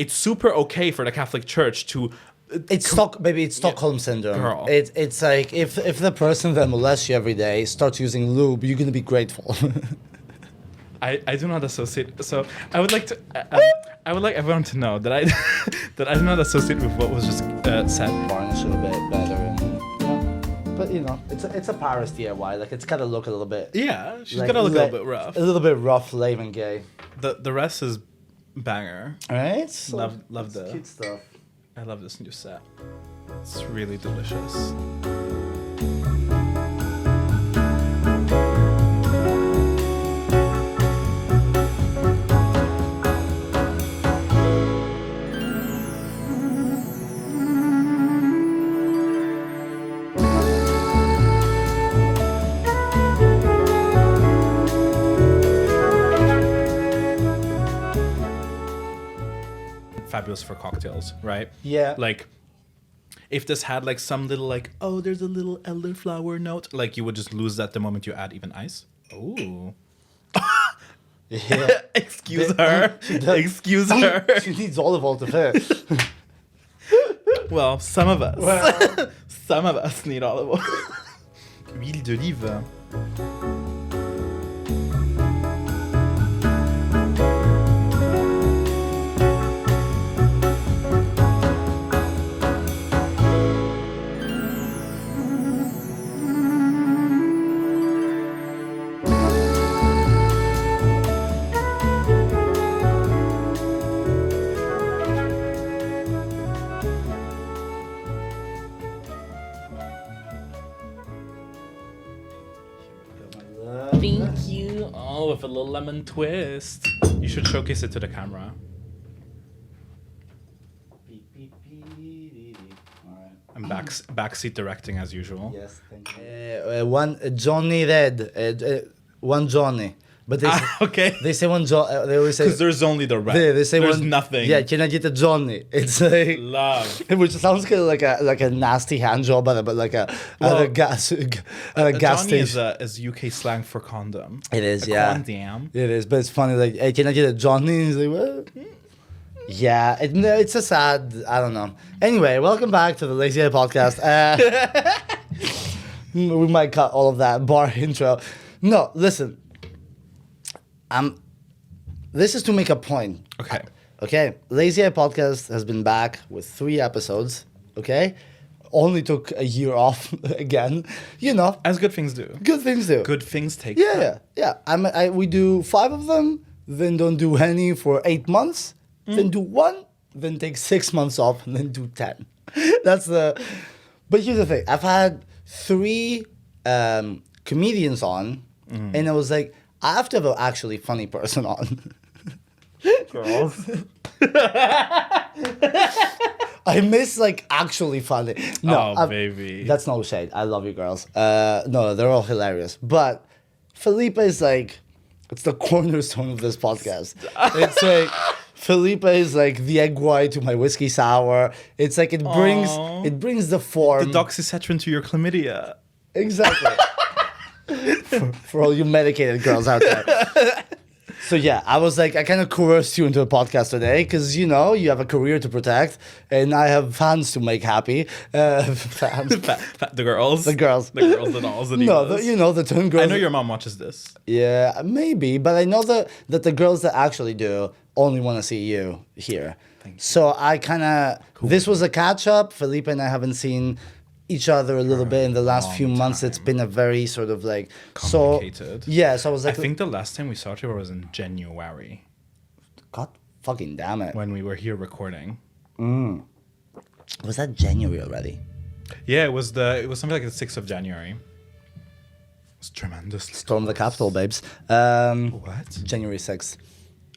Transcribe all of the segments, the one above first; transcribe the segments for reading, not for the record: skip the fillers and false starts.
it's super okay for the Catholic Church to. It's Stockholm syndrome. Girl. It's like if the person that molests you every day starts using lube, you're gonna be grateful. I do not associate. So I would like everyone to know that I that I do not associate with what was just said. Varnish it a bit better, but it's a Paris DIY. Like it's gotta look a little bit. Yeah, she's gotta look a little bit rough. A little bit rough, lame, and gay. The rest is banger. All right. So love the cute stuff. I love this new set. It's really delicious. Fabulous for cocktails, right? Yeah. Like, if this had like some little like, oh, there's a little elderflower note, like you would just lose that the moment you add even ice. Ooh. Yeah. Excuse her. Excuse her. She needs olive oil to fit. Well, some of us. Some of us need olive oil. Huile d'olive. Thank you. Oh, with a little lemon twist. You should showcase it to the camera. Alright. I'm backseat directing as usual. Yes, thank you. One Johnny Red. One Johnny. But they say, okay. They say one John. They always say Because there's only the red. they say there's one, nothing. Yeah, can I get a Johnny? It's like Love. which sounds kind of like a nasty hand job, but like at a gas Johnny station. is UK slang for condom. It is, A yeah. condom. It is, but it's funny. Like, hey, can I get a Johnny? He's like, what? Yeah, it's a sad. I don't know. Anyway, welcome back to the Lazy Eye podcast. We might cut all of that bar intro. No, listen. This is to make a point. Okay. Okay. Lazy Eye podcast has been back with 3 episodes. Okay. Only took a year off again. As good things do. Good things do. Good things take Yeah, time. yeah. We do 5 of them, then don't do any for 8 months, then do 1, then take 6 months off, and then do 10. That's the. But here's the thing: I've had 3 comedians on, and I was like, I have to have an actually funny person on. Girls. I miss like actually funny. No, baby. That's no shade. I love you girls. No, they're all hilarious. But Felipe is like, it's the cornerstone of this podcast. It's like Felipe is like the egg white to my whiskey sour. It's like it brings the form. The doxycycline to your chlamydia. Exactly. for all you medicated girls out there. So yeah, I was like, I kind of coerced you into a podcast today because, you have a career to protect and I have fans to make happy. Fans. The girls. The girls. The girls, the dolls, the divas. No, the 10 girls. I know your mom watches this. Yeah, maybe. But I know that the girls that actually do only want to see you here. Thank you. So I kind of, this was a catch up. Felipe and I haven't seen each other a little bit in the last few months. It's been a very sort of like complicated. So I was like, I think the last time we saw each other was in January. God fucking damn it. When we were here recording. Was that January already? Yeah, it was something like the 6th of January. It was tremendous. Storm the Capitol, babes. What? January 6th.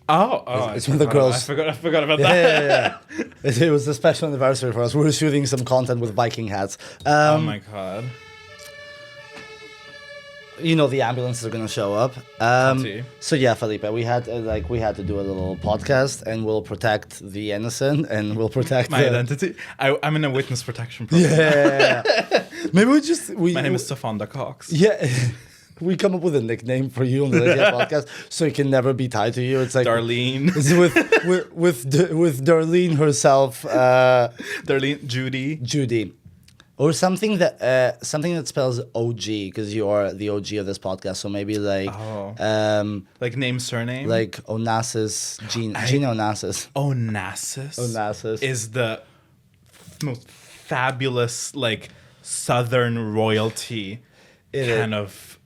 Oh, it's when the girls. I forgot about that. Yeah. It was a special anniversary for us. We were shooting some content with Viking hats. Oh my god. The ambulances are gonna show up. So yeah, Felipe, we had to do a little podcast, and we'll protect the innocent, and we'll protect my identity. I'm in a witness protection program. Yeah. Maybe My name is Stefan da Cox. Yeah. We come up with a nickname for you on the Lydia podcast, so it can never be tied to you. It's like Darlene. It's with Darlene herself, Darlene, Judy, or something that spells OG, because you are the OG of this podcast. So maybe like like name, surname, like Onassis, Gina Onassis. Onassis is the most fabulous like Southern royalty kind of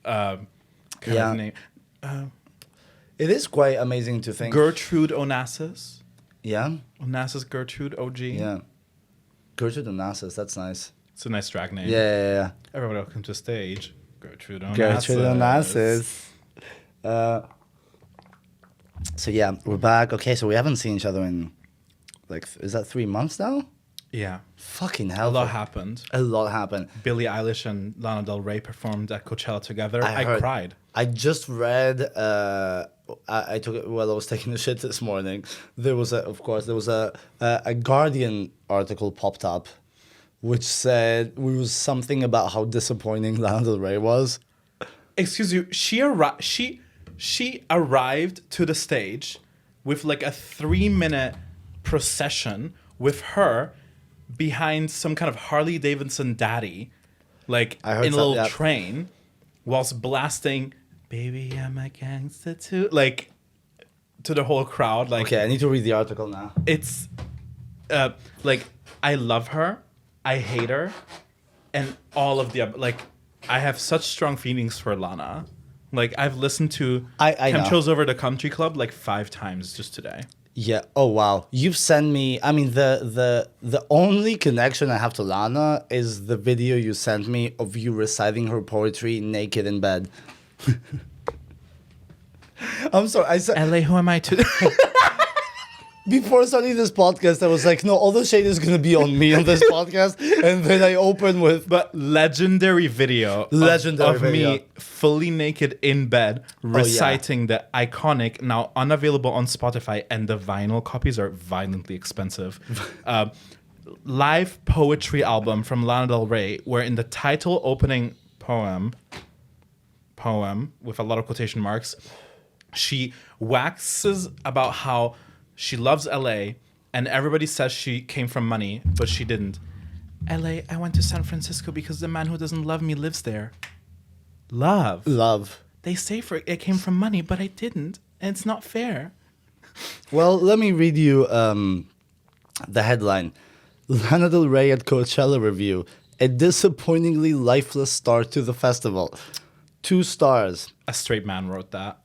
name. It is quite amazing to think. Gertrude Onassis. Yeah. Onassis Gertrude OG. Yeah. Gertrude Onassis. That's nice. It's a nice drag name. Yeah. Everyone welcome to stage. Gertrude Onassis. Gertrude Onassis. So yeah, we're back. Okay, so we haven't seen each other in like, is that 3 months now? Yeah. Fucking hell. A lot happened. Billie Eilish and Lana Del Rey performed at Coachella together. I cried. I just read. I took it while I was taking the shit this morning. There was a Guardian article popped up, which said something about how disappointing Lana Del Rey was. Excuse you. She arrived to the stage with like a 3-minute procession with her behind some kind of Harley Davidson daddy, like in a little train, whilst blasting "Baby, I'm a Gangster Too," like to the whole crowd. Like, okay, I need to read the article now. It's like, I love her, I hate her, and all of the like. I have such strong feelings for Lana. Like, I've listened to Chemtrails Over the Country Club like 5 times just today. Yeah. Oh wow. You've sent me. I mean, the only connection I have to Lana is the video you sent me of you reciting her poetry naked in bed. I'm sorry. I said, LA, who am I to? Before starting this podcast, I was like, no, all the shade is going to be on me on this podcast. And then I opened with... But legendary video of me fully naked in bed reciting the iconic, now unavailable on Spotify, and the vinyl copies are violently expensive, live poetry album from Lana Del Rey, where in the title opening poem, with a lot of quotation marks, she waxes about how she loves LA, and everybody says she came from money, but she didn't. LA, I went to San Francisco because the man who doesn't love me lives there. Love. They say it came from money, but I didn't, and it's not fair. Well, let me read you the headline. Lana Del Rey at Coachella review. A disappointingly lifeless start to the festival. 2 stars. A straight man wrote that.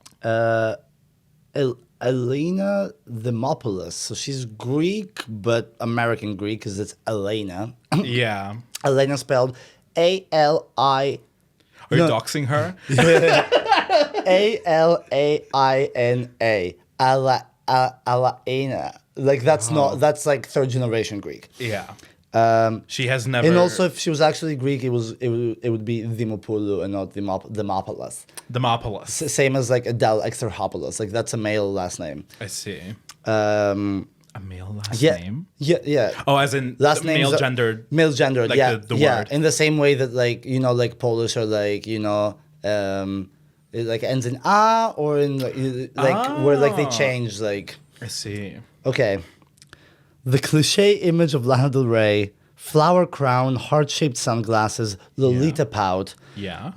Elena Demopoulos. So she's Greek, but American Greek because it's Elena. Yeah. Elena spelled A-L-I... Are you doxing her? A-L-A-I-N-A. Alaina. Like, that's not... That's like 3rd generation Greek. Yeah. She has never... And also, if she was actually Greek, it would be Dimopoulou and not Demopoulos. Demopoulos. Same as like Adele Exarchopoulos. Like, that's a male last name. I see. A male last name? Yeah. Oh, as in last male gendered. Male gendered, like yeah. The yeah, word. in the same way that, like, you know, like Polish or like, you know, it like ends in "a" or in where like they change, like... I see. Okay. The cliche image of Lana Del Rey, flower crown, heart-shaped sunglasses, Lolita pout,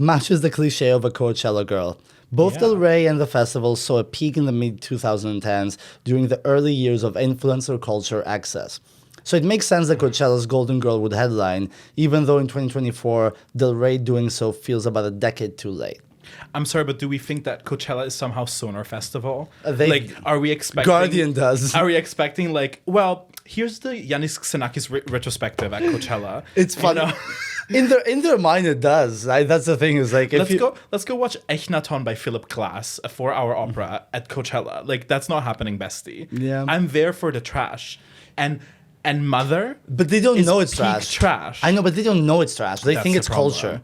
matches the cliche of a Coachella girl. Both Del Rey and the festival saw a peak in the mid-2010s during the early years of influencer culture access. So it makes sense that Coachella's Golden Girl would headline, even though in 2024, Del Rey doing so feels about a decade too late. I'm sorry, but do we think that Coachella is somehow Sonar Festival? Like, are we expecting... Guardian does. Are we expecting, like, well, here's the 𝐰𝐼𝐼𝐼 𝐸𝐶𝐸𝐼𝐼 retrospective at Coachella. It's fun. You know? in their mind, it does. That's the thing. Is like, let's go watch Echnaton by Philip Glass, a 4-hour opera at Coachella. Like, that's not happening, bestie. Yeah. I'm there for the trash. And Mother... But they don't know it's trash. I know, but they don't know it's trash. They think it's culture.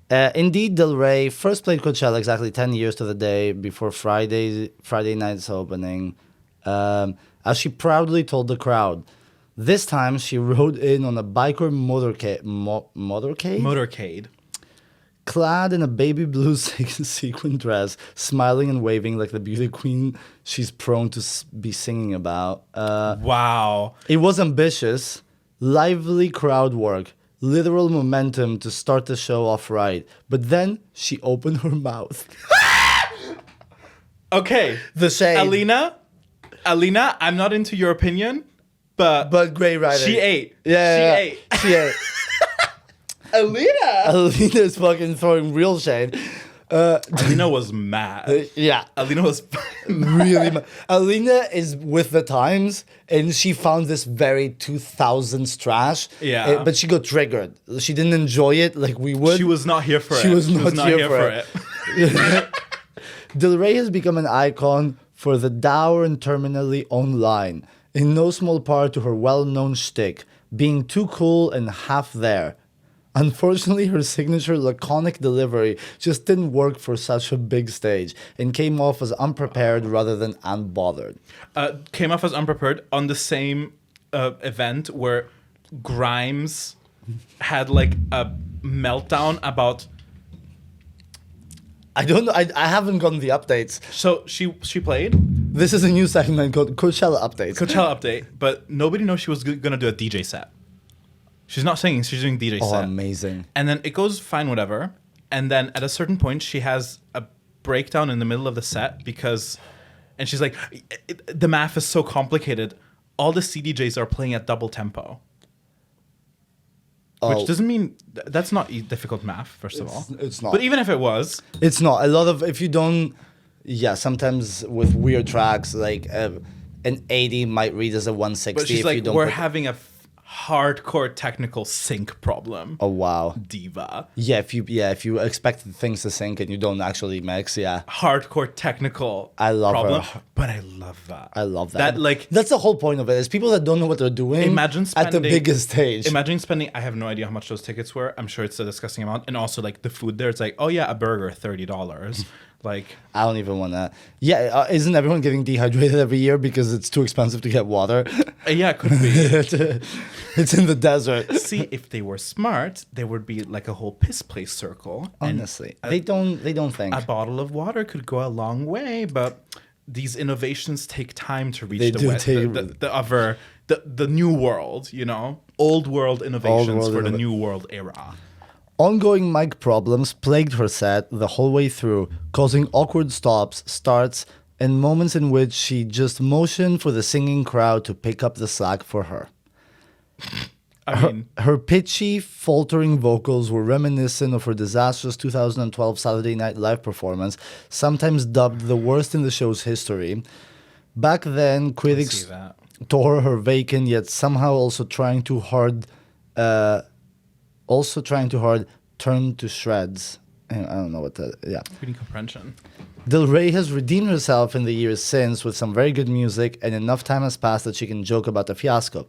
Indeed, Del Rey first played Coachella exactly 10 years to the day before Friday night's opening, as she proudly told the crowd. This time, she rode in on a biker motorcade. clad in a baby blue sequin dress, smiling and waving like the beauty queen she's prone to be singing about. Wow. It was ambitious, lively crowd work, literal momentum to start the show off right. But then she opened her mouth. Okay. The shade. Alina, I'm not into your opinion, but great writing. she ate. Yeah, she ate. She ate. Alina's fucking throwing real shade. Alina was mad. Yeah. Alina was Really mad. Alina is with the times, and she found this very 2000s trash. Yeah. But she got triggered. She didn't enjoy it like we would. She was not here for it. She was not here for it. Del Rey has become an icon for the dour and terminally owned line, in no small part to her well-known shtick, being too cool and half there. Unfortunately, her signature laconic delivery just didn't work for such a big stage and came off as unprepared rather than unbothered. Came off as unprepared on the same event where Grimes had like a meltdown about... I don't know. I haven't gotten the updates. So she played This is a new segment called Coachella Updates. Coachella update, but nobody knows she was gonna do a DJ set. She's not singing; she's doing DJ Oh, set. amazing! And then it goes fine, whatever. And then at a certain point, she has a breakdown in the middle of the set and she's like, the math is so complicated. All the CDJs are playing at double tempo. Oh. Which doesn't mean that's not difficult math, first of all. It's not. But even if it was, It's not. A lot of, if you don't, sometimes with weird tracks, like an 80 might read as a 160 but she's if like, you don't we're put- having a hardcore technical sync problem. Oh, wow. Diva. Yeah, if you expect things to sync and you don't actually mix, yeah. Hardcore technical I love problem. her. But I love that. I love that. That, like, that's the whole point of it. Is people that don't know what they're doing imagine at the spending- biggest stage. Imagine spending, I have no idea how much those tickets were. I'm sure it's a disgusting amount. And also, like, the food there, it's like, oh, yeah, a burger, $30. Like, I don't even want that. Yeah, isn't everyone getting dehydrated every year because it's too expensive to get water? yeah, it could be. It's in the desert. See, if they were smart, there would be like a whole piss place circle. and Honestly, they don't think. a bottle of water could go a long way, but these innovations take time to reach They the, do we- take- the new world, you know? Old world innovations for the new world era. Ongoing mic problems plagued her set the whole way through, causing awkward stops, starts, and moments in which she just motioned for the singing crowd to pick up the slack for her. I mean, Her pitchy, faltering vocals were reminiscent of her disastrous 2012 Saturday Night Live performance, sometimes dubbed the worst in the show's history. Back then, see critics that. tore her vacant, yet somehow also trying too hard, turned to shreds. I don't know what that. Yeah. Reading comprehension. Del Rey has redeemed herself in the years since with some very good music, and enough time has passed that she can joke about the fiasco.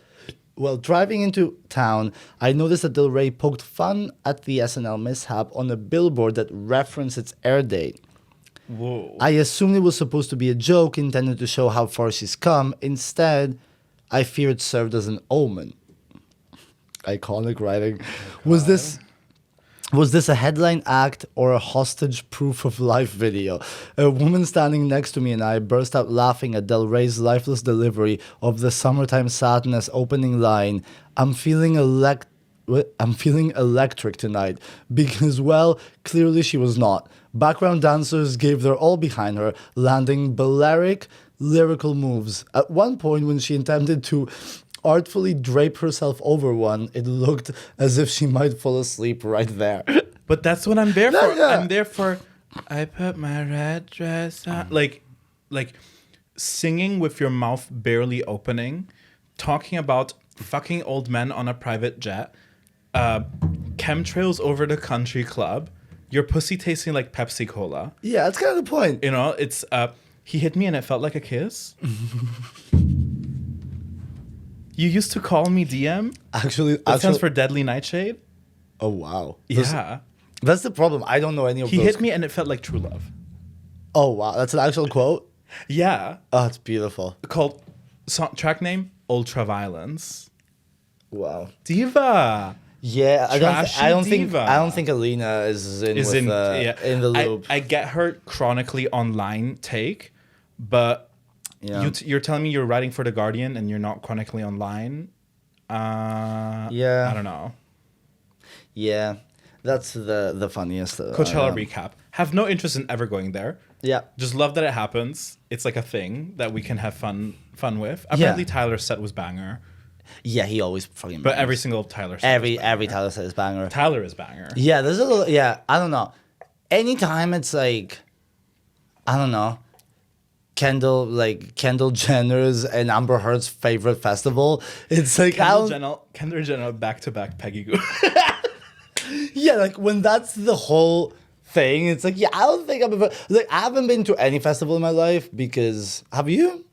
While driving into town, I noticed that Del Rey poked fun at the SNL mishap on a billboard that referenced its air date. Whoa. I assumed it was supposed to be a joke intended to show how far she's come. Instead, I fear it served as an omen. Iconic writing. Was this a headline act or a hostage proof of life video? A woman standing next to me and I burst out laughing at Del Rey's lifeless delivery of the Summertime Sadness opening line. I'm feeling electric tonight because, well, clearly she was not. Background dancers gave their all behind her, landing Balearic lyrical moves. At one point when she attempted to artfully drape herself over one, it looked as if she might fall asleep right there. But that's what I'm there for. Yeah. I'm there for, I put my red dress on. Like singing with your mouth barely opening, talking about fucking old men on a private jet, chemtrails over the country club, your pussy tasting like Pepsi Cola. Yeah, that's kind of the point. You know, it's, he hit me and it felt like a kiss. You used to call me DM? Actually, That stands for Deadly Nightshade? oh wow. Yeah. That's the problem. I don't know any of He those. hit me and it felt like true love. Oh wow, that's an actual quote. Yeah. Oh, it's beautiful. Called, track name, Ultraviolence. Wow. Diva. Yeah, I don't think diva. Alina is in Is with, in in the loop. I get her chronically online take, but Yeah. you're telling me you're writing for the Guardian and you're not chronically online. Yeah. I don't know. Yeah, that's the funniest. Coachella recap. Have no interest in ever going there. Yeah. Just love that it happens. It's like a thing that we can have fun with. Apparently, Tyler's set was banger. Yeah, he always fucking. But bangs. every single Tyler set. every Tyler set is banger. Tyler is banger. Yeah, there's a little. Yeah, I don't know. Anytime it's like, I don't know. Kendall Jenner's and Amber Heard's favorite festival. It's like Kendall Jenner back-to-back Peggy Goo. Yeah, like when that's the whole thing, it's like, yeah, I don't think I've ever, like, I haven't been to any festival in my life because, have you?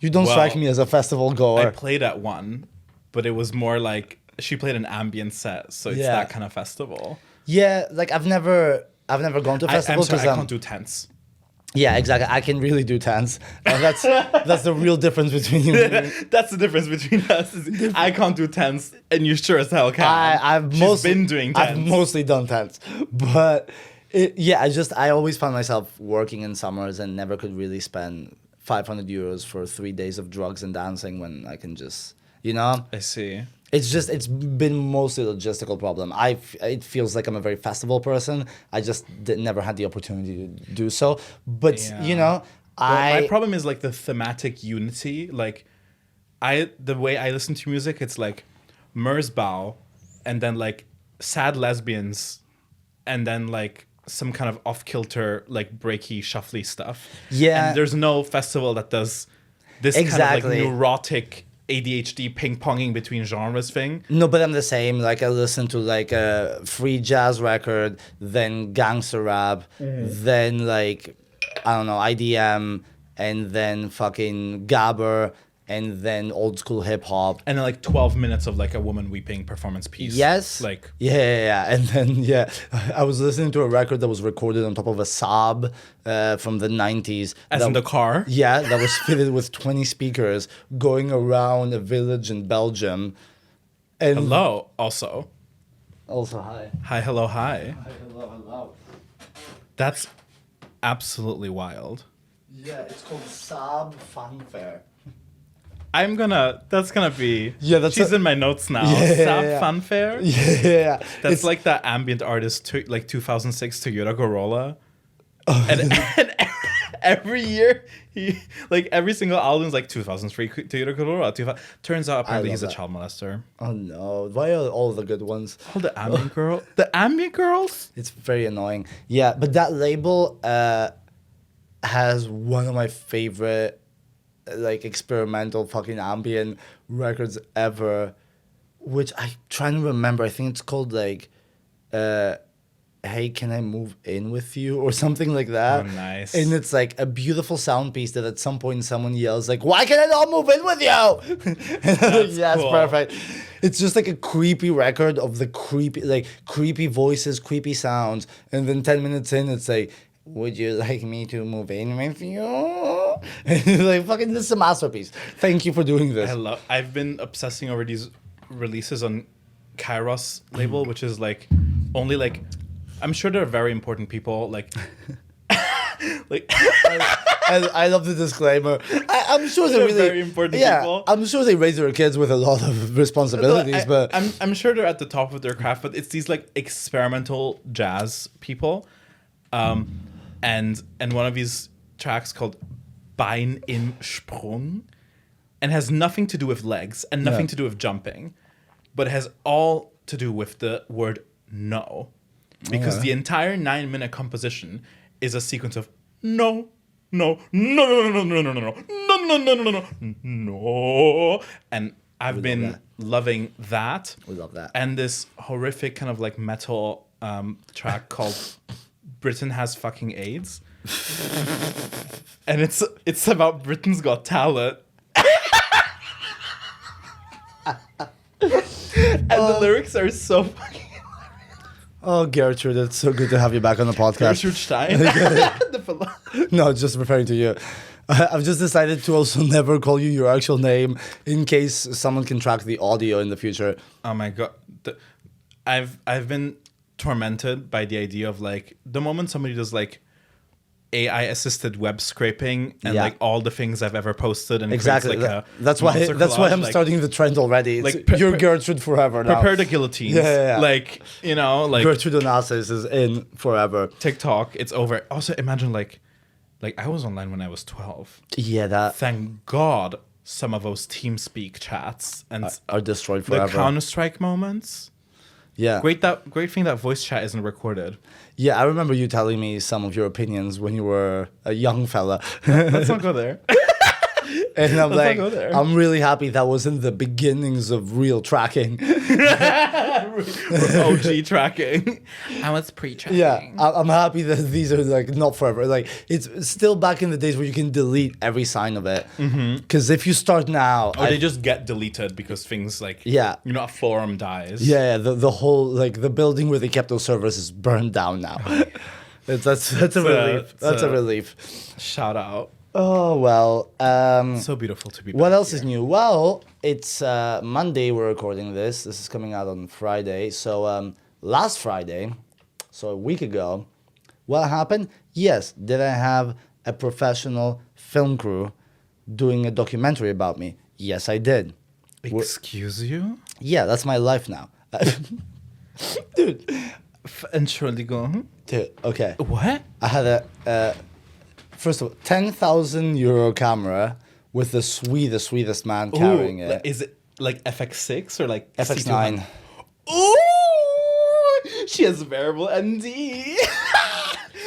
You don't strike me as a festival goer. I played at one, but it was more like she played an ambient set, so it's that kind of festival. Yeah, like I've never gone to a festival because I can't do tents. Yeah, exactly. I can really do tents. And that's the real difference between you and me. That's the difference between us. I can't do tents, and you sure as hell can. She's been doing tents. I've mostly done tents, but I always found myself working in summers and never could really spend 500 euros for 3 days of drugs and dancing when I can just, I see. It's been mostly a logistical problem. It feels like I'm a very festival person. I just never had the opportunity to do so. But my problem is like the thematic unity. Like the way I listen to music, it's like Merzbow, and then like sad lesbians, and then like some kind of off kilter like breaky shuffly stuff. Yeah, and there's no festival that does this kind of like neurotic ADHD ping-ponging between genres thing. No, but I'm the same. Like, I listen to, like, a free jazz record, then gangster rap, then, like, I don't know, IDM, and then fucking gabber, and then old school hip-hop. And then, like, 12 minutes of, like, a woman weeping performance piece. Yes. Like... Yeah. And then, I was listening to a record that was recorded on top of a Saab from the 90s. As in the car? Yeah, that was fitted with 20 speakers going around a village in Belgium. And hello, also. Also, hi. Hi, hello, hi. Hi, hello. That's absolutely wild. Yeah, it's called Saab Funfair. That's gonna be... Yeah, she's in my notes now. Yeah. Funfair? Yeah. That's like that ambient artist, like 2006 Toyota Corolla. And every year, every single album is like 2003 Toyota Corolla. Turns out apparently he's a child molester. Oh no, why are all the good ones? Oh, the ambient girl. The ambient girls? It's very annoying. Yeah, but that label has one of my favorite like experimental fucking ambient records ever, which I'm trying to remember. I think it's called like Hey, Can I Move In With You or something like that. Oh, nice. And it's like a beautiful sound piece that at some point someone yells like, why can I not move in with you? That's cool. Perfect. It's just like a creepy record of the creepy voices, creepy sounds, and then 10 minutes in it's like, would you like me to move in with you? And like, fucking, this is a masterpiece. Thank you for doing this. I've been obsessing over these releases on Kairos label, which is like only like, I'm sure they're very important people. Like, I love the disclaimer. I'm sure they're really very important people. I'm sure they raise their kids with a lot of responsibilities, but I'm sure they're at the top of their craft. But it's these like experimental jazz people. And one of these tracks called Bein im Sprung, and has nothing to do with legs and nothing to do with jumping, but it has all to do with the word no. Because the entire 9-minute composition is a sequence of no, and I've been loving that. We love that. And this horrific kind of like metal track called Britain Has Fucking AIDS. And it's about Britain's Got Talent. And the lyrics are so fucking... Oh, Gertrude, it's so good to have you back on the podcast. Gertrude Stein? No, just referring to you. I've just decided to also never call you your actual name in case someone can track the audio in the future. Oh my god, I've been tormented by the idea of like the moment somebody does like AI assisted web scraping and like all the things I've ever posted and exactly creates, like that's why I'm like, starting the trend already. It's, like you're Gertrude forever now. Prepare the guillotines. Yeah. Like, you know, like Gertrude Onassis is in forever. TikTok, it's over. Also, imagine like I was online when I was 12. Yeah, that Thank God some of those TeamSpeak chats and are destroyed forever. the Counter-Strike moments. Yeah. Great thing that voice chat isn't recorded. Yeah, I remember you telling me some of your opinions when you were a young fella. Let's not go there. And I'm Let's not like, go there. I'm really happy that was in the beginnings of real tracking. OG tracking. I was pre-tracking. Yeah, I'm happy that these are like not forever. Like it's still back in the days where you can delete every sign of it. Because if you start now, Or they just get deleted because things like, Yeah. you know, a forum dies. yeah, the whole like the building where they kept those servers is burned down now. That's a relief. That's a relief. Shout out. Oh well. So beautiful to be back What else here. is new? Well, it's Monday. We're recording this. This is coming out on Friday. So last Friday, so a week ago, what happened? Yes, did I have a professional film crew doing a documentary about me? Yes, I did. Excuse you? Yeah, that's my life now. Dude. Entschuldigung. Dude, okay. What? I had a first of all, 10,000 euro camera with the sweetest man carrying it. Is it like FX6 or like FX9. Ooh, she has variable ND.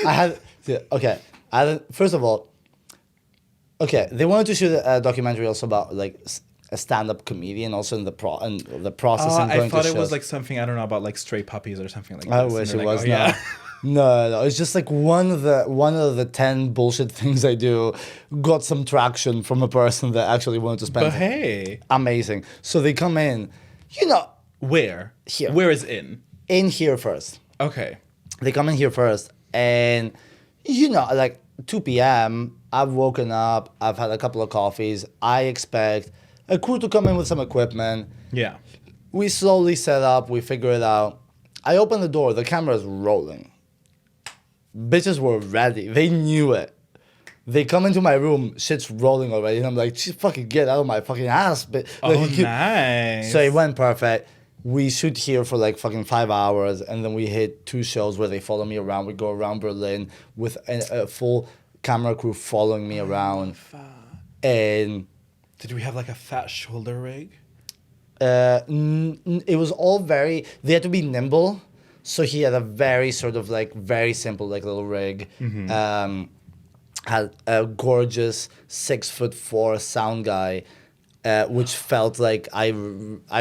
I had okay. First of all, okay. They wanted to shoot a documentary also about like a stand-up comedian, also in the process. And going I thought to it was shows. like something, I don't know, about like stray puppies or something like that. I wish it was. No. No, it's just like one of the 10 bullshit things I do got some traction from a person that actually wanted to spend. But hey, Amazing. So they come in, you know, where? Here. Where is in? in here first. Okay. They come in here first, and you know, like 2 p.m. I've woken up. I've had a couple of coffees. I expect a crew to come in with some equipment. Yeah. We slowly set up. We figure it out. I open the door. The camera's rolling. Bitches were ready. They knew it. They come into my room. Shit's rolling already, and I'm like, "Just fucking get out of my fucking ass!" But Nice. So it went perfect. We shoot here for like fucking 5 hours, and then we hit 2 shows where they follow me around. We go around Berlin with a full camera crew following me around. And Did we have like a fat shoulder rig? it was all very. They had to be nimble, so he had a very sort of like very simple like little rig. Had a gorgeous 6'4" sound guy. Which felt like I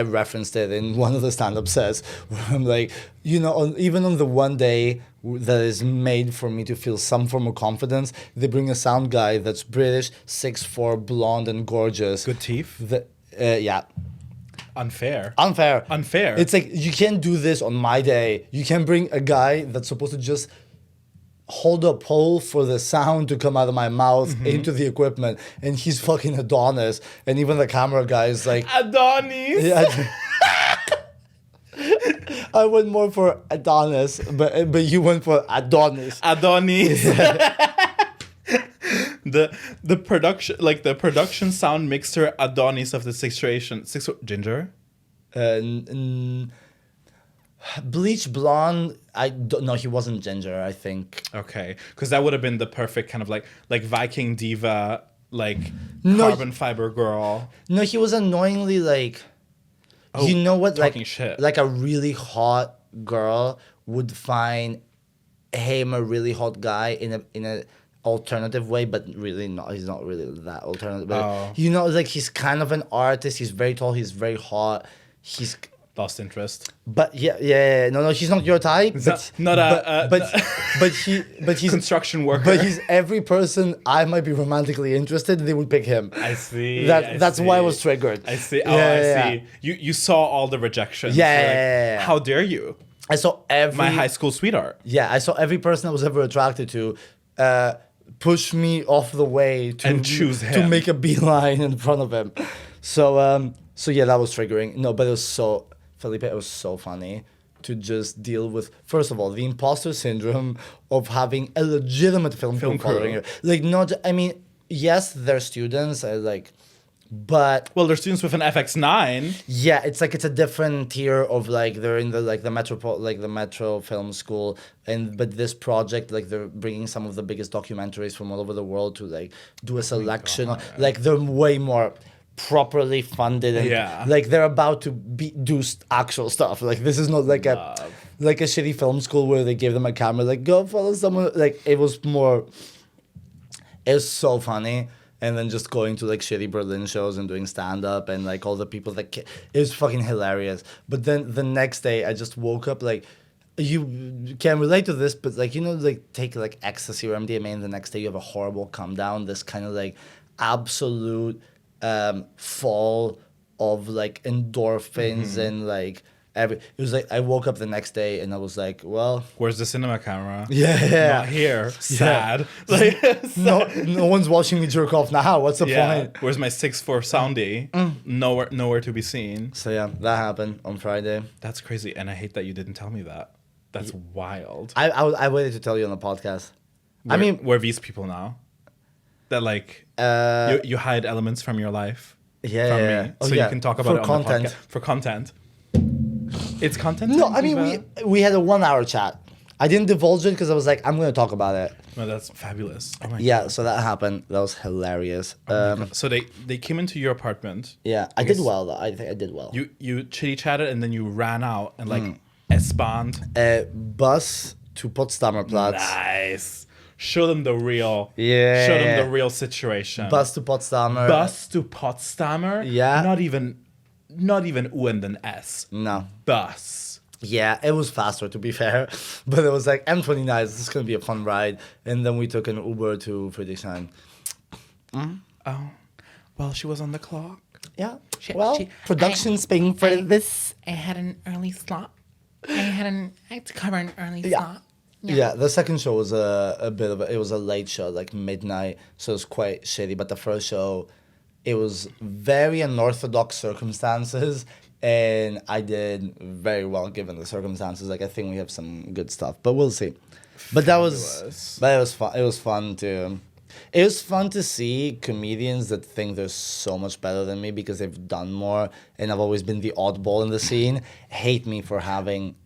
referenced it in one of the stand-up sets where I'm like, you know, even on the one day that is made for me to feel some form of confidence, they bring a sound guy that's British, 6'4", blonde and gorgeous. Good teeth? Yeah. Unfair. Unfair. It's like, you can't do this on my day. You can bring a guy that's supposed to just hold a pole for the sound to come out of my mouth into the equipment, and he's fucking Adonis, and even the camera guy is like Adonis. yeah, I went more for Adonis, but you went for Adonis. Adonis. the production sound mixer Adonis of the Fixation. Ginger. Bleach blonde. I don't know. He wasn't ginger, I think. Okay, because that would have been the perfect kind of like Viking diva, like No, carbon fiber girl. No, he was annoyingly like. Oh, you know what? talking Like shit. Like a really hot girl would find him a really hot guy in a alternative way, but really not. He's not really that alternative. But you know, like he's kind of an artist. He's very tall. He's very hot. He's Lost interest. But yeah. No, he's not your type. But he's Construction worker. But he's every person I might be romantically interested. They would pick him. I see. That's why I was triggered. I see. Oh, Yeah, I see. You saw all the rejections. Yeah, You're like, yeah. How dare you? I saw every My high school sweetheart. Yeah, I saw every person I was ever attracted to. push me off the way to And choose to him. make a beeline in front of him. So yeah, that was triggering. No, but it was so Felipe. It was so funny to just deal with, first of all, the imposter syndrome of having a legitimate film crew following you. Like, not, I mean, yes, they're students, but Well, they're students with an FX9. yeah, it's like it's a different tier of like they're in the Metro Film School, but this project, like they're bringing some of the biggest documentaries from all over the world to like do a selection. Like they're way more properly funded and like they're about to do actual stuff. Like this is not like a shitty film school where they give them a camera like go follow someone. Like it was so funny. And then just going to like shitty Berlin shows and doing stand up and like all the people that it was fucking hilarious. But then the next day I just woke up like, you can relate to this, but like, you know, like take like ecstasy or MDMA and the next day you have a horrible come down, this kind of like absolute fall of like endorphins and like it was like I woke up the next day and I was like, well, Where's the cinema camera? Yeah. Not here. Sad. Like, no one's watching me jerk off now. What's the point? Where's my 6'4" soundy? Nowhere to be seen. So yeah, that happened on Friday. That's crazy, and I hate that you didn't tell me that. That's wild. I waited to tell you on the podcast. We're these people now. That like you hide elements from your life. Yeah. Me, so you can talk about it on content. the podcast. For content. It's content. No, I mean we had a 1 hour chat. I didn't divulge it because I was like, I'm gonna talk about it. No, that's fabulous. Oh my God. So that happened. That was hilarious. So they came into your apartment. Yeah, I did well though. I think I did well. You chitty chatted and then you ran out and like S-Bahn. Bus to Potsdamer Platz. Nice. Show them the real. Yeah. Show them the real situation. Bus to Potsdamer. Bus to Potsdamer. Yeah. Not even U and then S. No. Bus. Yeah, it was faster to be fair, but it was like M29. This is gonna be a fun ride, and then we took an Uber to Friedrichshain. Oh, well, she was on the clock. Yeah. Production's paying for this. I had an early slot. I had to cover an early slot. Yeah, the second show was it was a late show, like midnight, so it was quite shitty. But the first show, it was very unorthodox circumstances, and I did very well given the circumstances. Like I think we have some good stuff, but we'll see. But it was fun. It was fun to. It was fun to see comedians that think they're so much better than me because they've done more, and I've always been the oddball in the scene. Hate me for having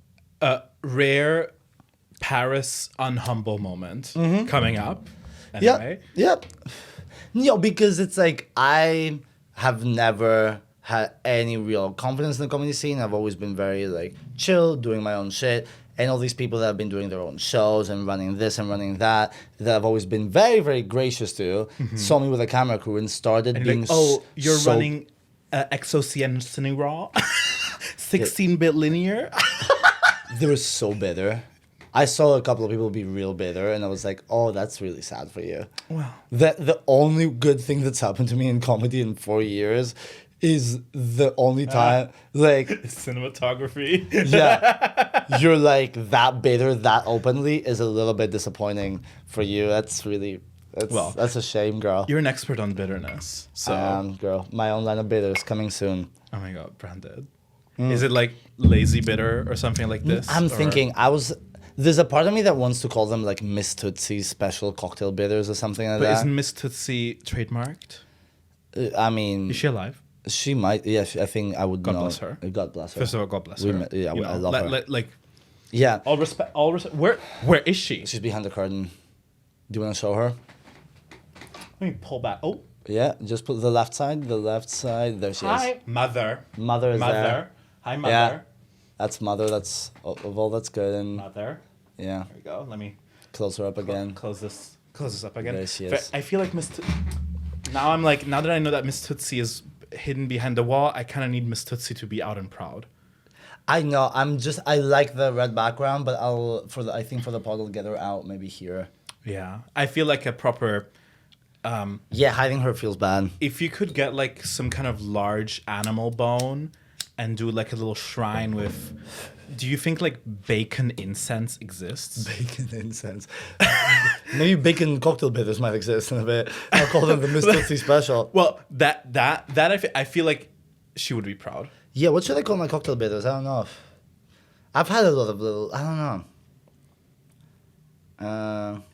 a rare Paris unhumble moment coming up. Anyway. Yeah. No, because it's like I have never had any real confidence in the comedy scene. I've always been very like chill, doing my own shit. And all these people that have been doing their own shows and running this and running that I've always been very, very gracious to, saw me with a camera crew and started And being like, you're running 𝐥𝐳𝐲𝐞𝐛𝐨𝐨𝐤 raw, 16-bit linear. They were so bitter. I saw a couple of people be real bitter, and I was like, "Oh, that's really sad for you." Wow. The only good thing that's happened to me in comedy in 4 years is the only time like Cinematography. yeah, you're like that bitter that openly is a little bit disappointing for you. That's a shame, girl. You're an expert on bitterness. So girl, my own line of bitters coming soon. Oh my God, branded. Is it like lazy bitter or something like this? I'm thinking there's a part of me that wants to call them like Miss Tootsie's special cocktail bitters or something like But that. isn't Miss Tootsie trademarked? I mean, Is she alive? she might. Yeah, I think I would know. God bless her. God bless her. First of all, God bless her. Yeah, You I know, love her. Like, Yeah, all respect. Where is she? she's behind the curtain. Do you want to show her? Let me pull back. Oh, Yeah, just put the left side. The left side. There she hi, is. mother. Mother is there. Hi, mother. Yeah. That's mother. That's of all that's good. And Mother. yeah, There we go. Let me close her up again. close this up again. There she is. I feel like now that I know that Miss Tootsie is hidden behind the wall, I kind of need Miss Tootsie to be out and proud. I know. I like the red background, but I think for the pod I'll get her out maybe here. Yeah, I feel like a proper. Yeah, hiding her feels bad. If you could get like some kind of large animal bone and do like a little shrine with. Do you think like bacon incense exists? Bacon incense. Maybe bacon cocktail bitters might exist in a bit. I'll call them the Miss Tootsie special. Well, that I feel like she would be proud. Yeah, what should I call my cocktail bitters? I don't know. I've had a lot of little. I don't know.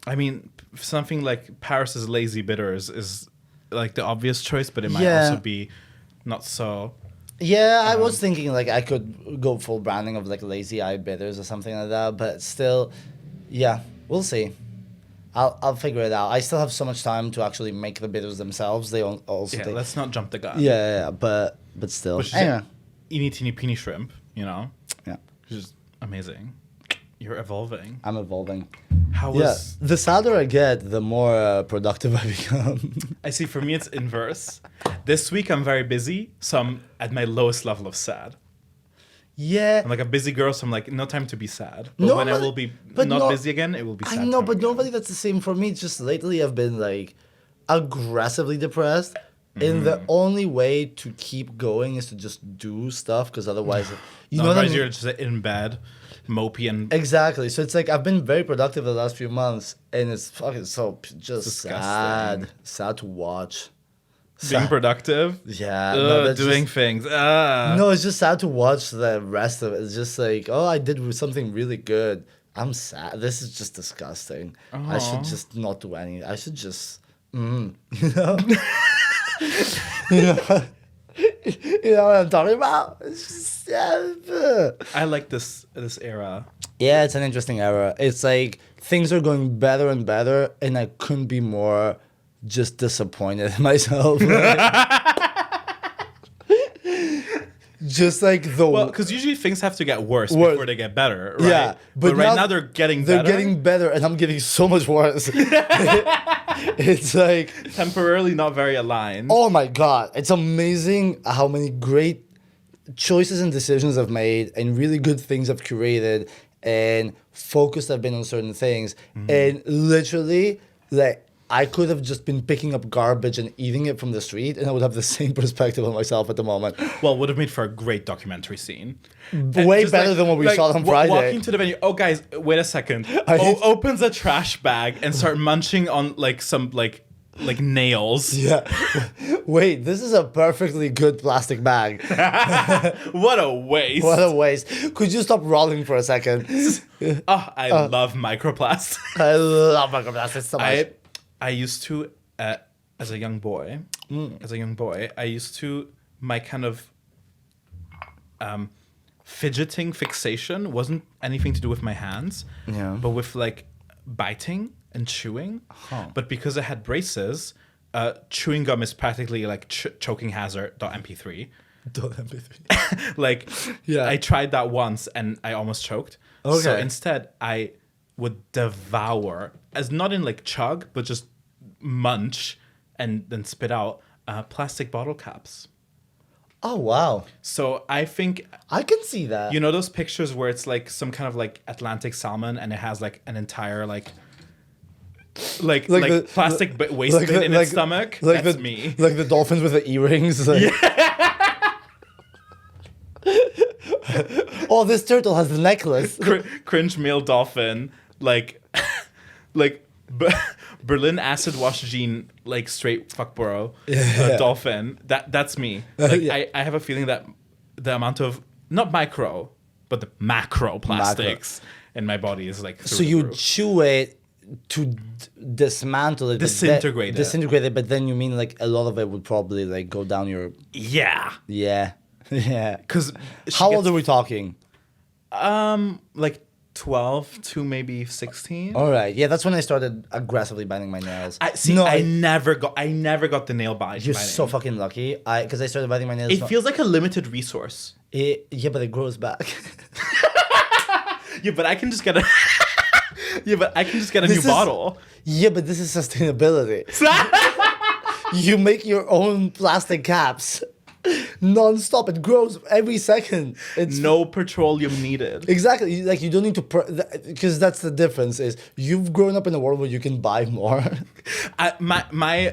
I mean, something like Paris's Lazy Bitters is like the obvious choice, but it might Yeah. also be not so. Yeah, I was thinking like I could go full branding of like Lazy Eye Bitters or something like that, but still, yeah, we'll see. I'll figure it out. I still have so much time to actually make the bitters themselves. They also Yeah, take. let's not jump the gun. Yeah, but still. But she's Anyway. eeny teeny peeny shrimp, you know? Yeah, Which is amazing. You're evolving. I'm evolving. How Yeah, was. the sadder I get, the more productive I become. I see, for me, it's inverse. This week, I'm very busy, so I'm at my lowest level of sad. Yeah. I'm like a busy girl, so I'm like, no time to be sad. But No, when I but- will be but not no- busy again, it will be sad. I know, time but again. nobody that's the same for me. Just lately, I've been like aggressively depressed. And the only way to keep going is to just do stuff, because otherwise, you know what I Otherwise, mean? you're just in bed, mopey, and Exactly. So it's like I've been very productive the last few months, and it's fucking just Disgusting. sad to watch. being productive. Yeah, Ugh, that's doing just- things. No, it's just sad to watch the rest of it. It's just like, oh, I did something really good. I'm sad. This is just disgusting. I should Aw. just not do anything. I should just, you know, you know, you know what I'm talking about. It's just, yeah. I like this era. Yeah, it's an interesting era. It's like things are going better and better, and I couldn't be more just disappointed in myself. Just like the Well, because usually things have to get worse Worse. before they get better, right? Yeah, but right now they're getting they're better. getting better, and I'm getting so much worse. It's like, temporarily not very aligned. oh my god, it's amazing how many great choices and decisions I've made, and really good things I've curated, and focused I've been on certain things, and literally, like, I could have just been picking up garbage and eating it from the street, and I would have the same perspective on myself at the moment. Well, would have made for a great documentary scene. Way Just better than what we shot on Friday. Walking to the venue. Oh, guys, wait a second. I- Opens a trash bag and start munching on like some like nails. Yeah. Wait, this is a perfectly good plastic bag. What a waste. What a waste. Could you stop rolling for a second? Oh, I love microplastics. I love microplastics so much. I used to, as a young boy, I used to, my kind of fidgeting fixation wasn't anything to do with my hands, Yeah. but with like biting and chewing. Huh. But because I had braces, chewing gum is practically like choking hazard.mp3. Don't MP3. Like, Yeah. I tried that once and I almost choked. So Okay. instead, I would devour, as not in like chug, but just munch and then spit out plastic bottle caps. Oh, wow. So I think, I can see that. you know those pictures where it's like some kind of like Atlantic salmon and it has like an entire like the- plastic waste bin in its stomach? Like That's the, me. Like the dolphins with the earrings. Like, oh, this turtle has the necklace. Cringe male dolphin, like Berlin acid wash gene, like straight fuckborough dolphin. That's me. Like Yeah. I have a feeling that the amount of not micro, but the macro plastics in my body is like through So the you roof. chew it to dismantle it. but Disintegrate it. Disintegrate it, but then you mean like a lot of it would probably like go down your... Yeah, Yeah. Yeah. because How old are we talking? like 12 to maybe 16. All right. Yeah, that's when I started aggressively biting my nails. I never got the nail bite. You're biting. so fucking lucky. Because I started biting my nails. It feels like a limited resource. Yeah, but it grows back. Yeah, but I can just get a. Yeah, but I can just get a new This is- bottle. Yeah, but this is sustainability. You make your own plastic caps. non-stop. It grows every second. It's No petroleum needed. exactly like you don't need to because that's the difference is you've grown up in a world where you can buy more. My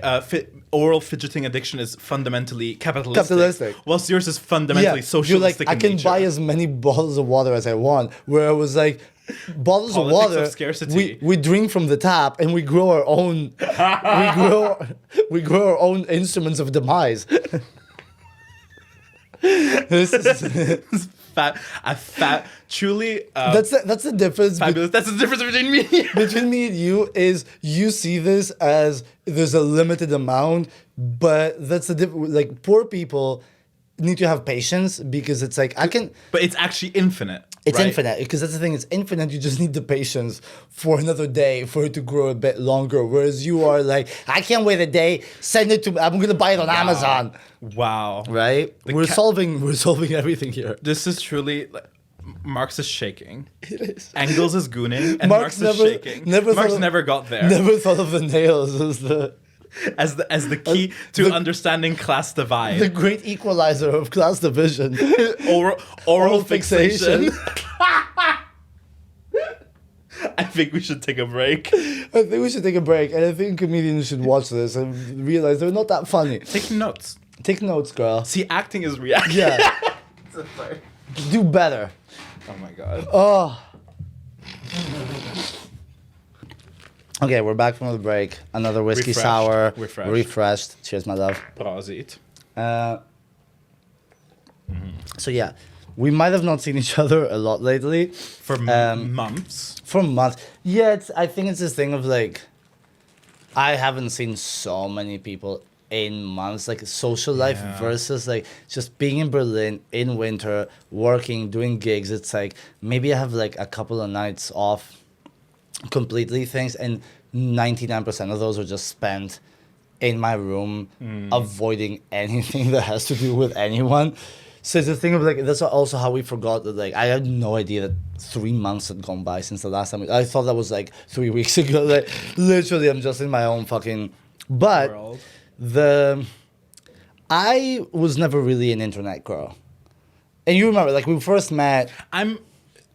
oral fidgeting addiction is fundamentally capitalistic. Capitalistic. Whilst yours is fundamentally You're like socialistic. I in can nature. buy as many bottles of water as I want. Where I was like. Bottles Politics of water. of scarcity. We drink from the tap and we grow our own. we grow our own instruments of demise. This is, truly. that's the difference Fabulous. That's the difference between me. between me and you is you see this as there's a limited amount, but that's the difference. Like poor people need to have patience because it's like I can. But it's actually infinite. It's right? infinite because that's the thing. It's infinite. You just need the patience for another day for it to grow a bit longer. Whereas you are like, I can't wait a day. Send it to me. I'm gonna buy it on Amazon. Wow. Right? We're solving everything here. This is truly. Marx is shaking. It is. Engels is gooning, and Marx is shaking. Marx never got there. Never thought of the nails as the as the key to understanding class divide. the great equalizer of class division. Oral fixation. I think we should take a break. I think we should take a break, and I think comedians should watch this and realize they're not that funny. Take notes. Take notes, girl. See, acting is reaction. Yeah. Sorry. Do better. Oh my god. Oh. Okay, we're back from the break. Another whiskey Refreshed. sour. Refreshed. Refreshed. Cheers, my love. Prosit. So yeah, we might have not seen each other a lot lately. For months. For months. Yeah, I think it's this thing of like, I haven't seen so many people in months. Like social life Yeah. versus like just being in Berlin in winter, working, doing gigs. It's like maybe I have like a couple of nights off completely things, and 99% of those are just spent in my room avoiding anything that has to do with anyone. So it's a thing of like, that's also how we forgot that, like, I had no idea that 3 months had gone by since the last time. I thought that was like 3 weeks ago. Like, literally, I'm just in my own fucking. But World. I was never really an internet girl. And you remember, like, we first met.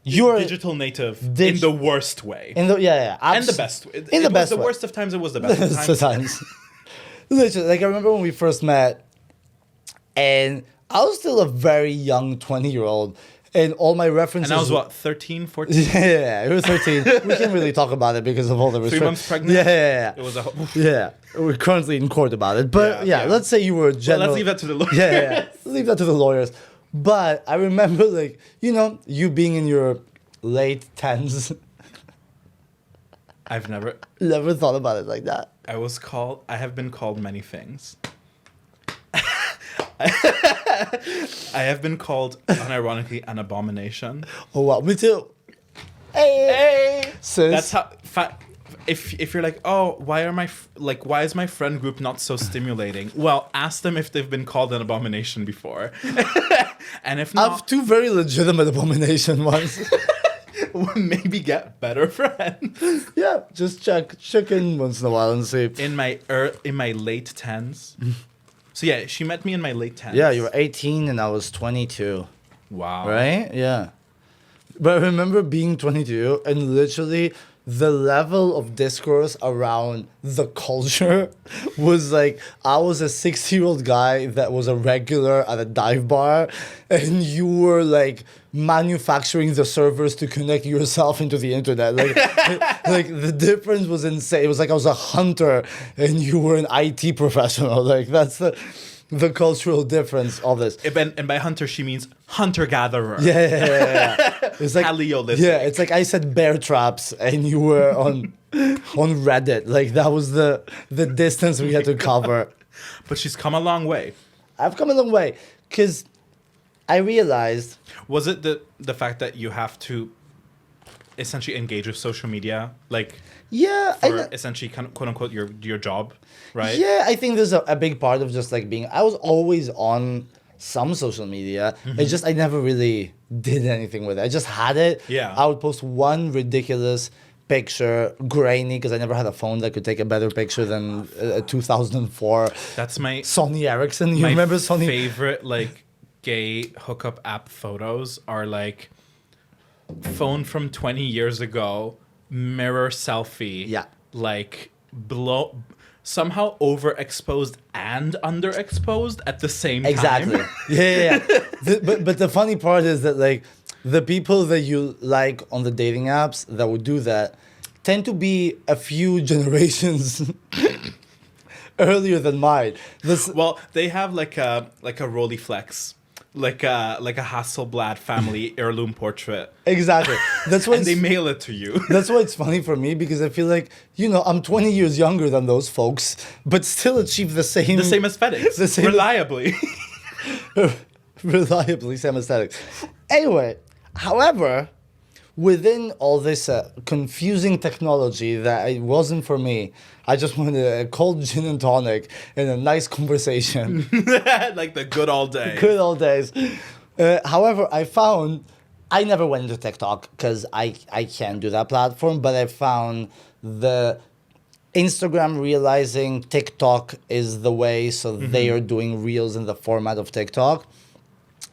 You're a digital native in the worst way. In the and the best way. In the best the way. worst of times, it was the best of times. Sometimes. Literally, like, I remember when we first met, and I was still a very young 20-year-old, and all my references. And I was what, 13, 14? Yeah, it was 13. We can't really talk about it because of all the 3 restrictions. months pregnant? Yeah. It was a. Yeah, we're currently in court about it. But yeah, let's say you were a Well, general. let's leave that to the lawyers. Yeah. Leave that to the lawyers. But I remember, like, you know, you being in your late 10s. I've never. Never thought about it like that. I have been called many things. I have been called, unironically, an abomination. Oh, wow. Me too. Hey. Sis. That's how. If you're like, oh, why is my friend group not so stimulating? Well, ask them if they've been called an abomination before. And if I have not, 2 very legitimate abomination ones. maybe get better friends. Yeah, just check in once in a while and see. In my late 10s. So yeah, she met me in my late 10s. Yeah, you were 18 and I was 22. Wow. Right? Yeah. But I remember being 22 and literally the level of discourse around the culture was like, I was a 60-year-old guy that was a regular at a dive bar, and you were like manufacturing the servers to connect yourself into the internet. Like, like the difference was insane. It was like I was a hunter and you were an IT professional. Like, that's the cultural difference of this. And by hunter, she means hunter-gatherer. Yeah. It's like Paleolithic. yeah, it's like I said bear traps and you were on Reddit. Like that was the distance we had to cover. But she's come a long way. I've come a long way because I realized. Was it the fact that you have to essentially engage with social media, like Yeah, for essentially quote unquote your job, right? Yeah, I think there's a big part of just like being. I was always on some social media. It's just I never really did anything with it. I just had it. Yeah. I would post one ridiculous picture, grainy, because I never had a phone that could take a better picture than a 2004 That's my Sony Ericsson. You my remember Sony? favorite like gay hookup app photos are like phone from 20 years ago, mirror selfie. Yeah. Like somehow overexposed and underexposed at the same Exactly. time. Yeah. But the funny part is that like the people that you like on the dating apps that would do that tend to be a few generations earlier than mine. Well, they have like a Rolleiflex, like a Hasselblad family heirloom portrait. Exactly. That's why And they mail it to you. That's why it's funny for me, because I feel like, I'm 20 years younger than those folks, but still achieve the same aesthetics. The same- reliably. reliably same aesthetics. Anyway, however, within all this confusing technology that it wasn't for me, I just wanted a cold gin and tonic and a nice conversation. Like the good old days. Good old days. However, I never went into TikTok because I can't do that platform, but I found the Instagram realizing TikTok is the way, so they are doing reels in the format of TikTok.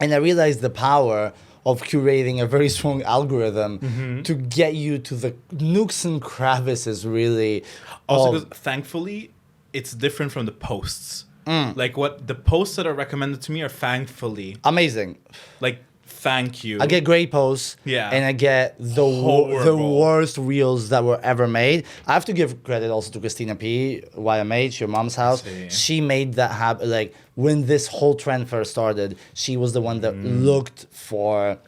And I realized the power of curating a very strong algorithm to get you to the nooks and crevices, really. Also, because thankfully, it's different from the posts. Like what the posts that are recommended to me are thankfully. Amazing. Like, thank you. I get great posts, Yeah. and I get the Horrible. worst reels that were ever made. I have to give credit also to Christina P, 𝐻𝐼𝐻, your mom's house. See. She made that happen. Like when this whole trend first started, she was the one that looked for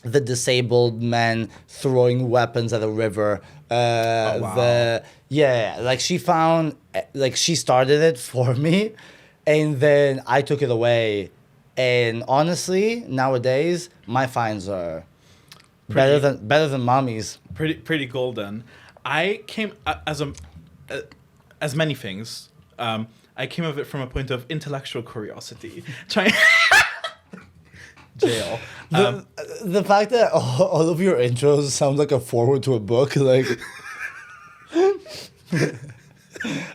the disabled men throwing weapons at a river. Wow. Like she found, like she started it for me, and then I took it away. And honestly, nowadays my finds are better than mommy's. Pretty golden. I came as many things. I came of it from a point of intellectual curiosity. Trying jail. The fact that all of your intros sound like a forward to a book, like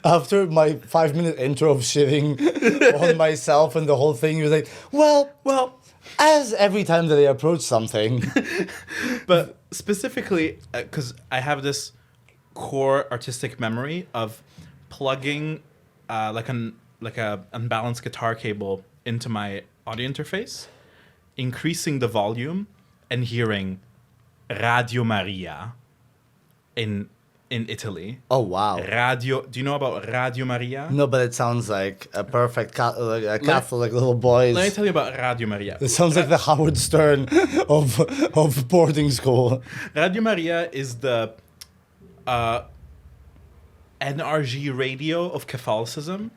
after my 5-minute intro of shitting on myself and the whole thing, you're like, well, as every time that I approach something. But specifically, because I have this core artistic memory of plugging like a unbalanced guitar cable into my audio interface, increasing the volume, and hearing Radio Maria in Italy. Oh wow! Do you know about Radio Maria? No, but it sounds like a perfect Catholic little boys. Let me tell you about Radio Maria. It sounds like the Howard Stern of boarding school. Radio Maria is the NRG radio of Catholicism.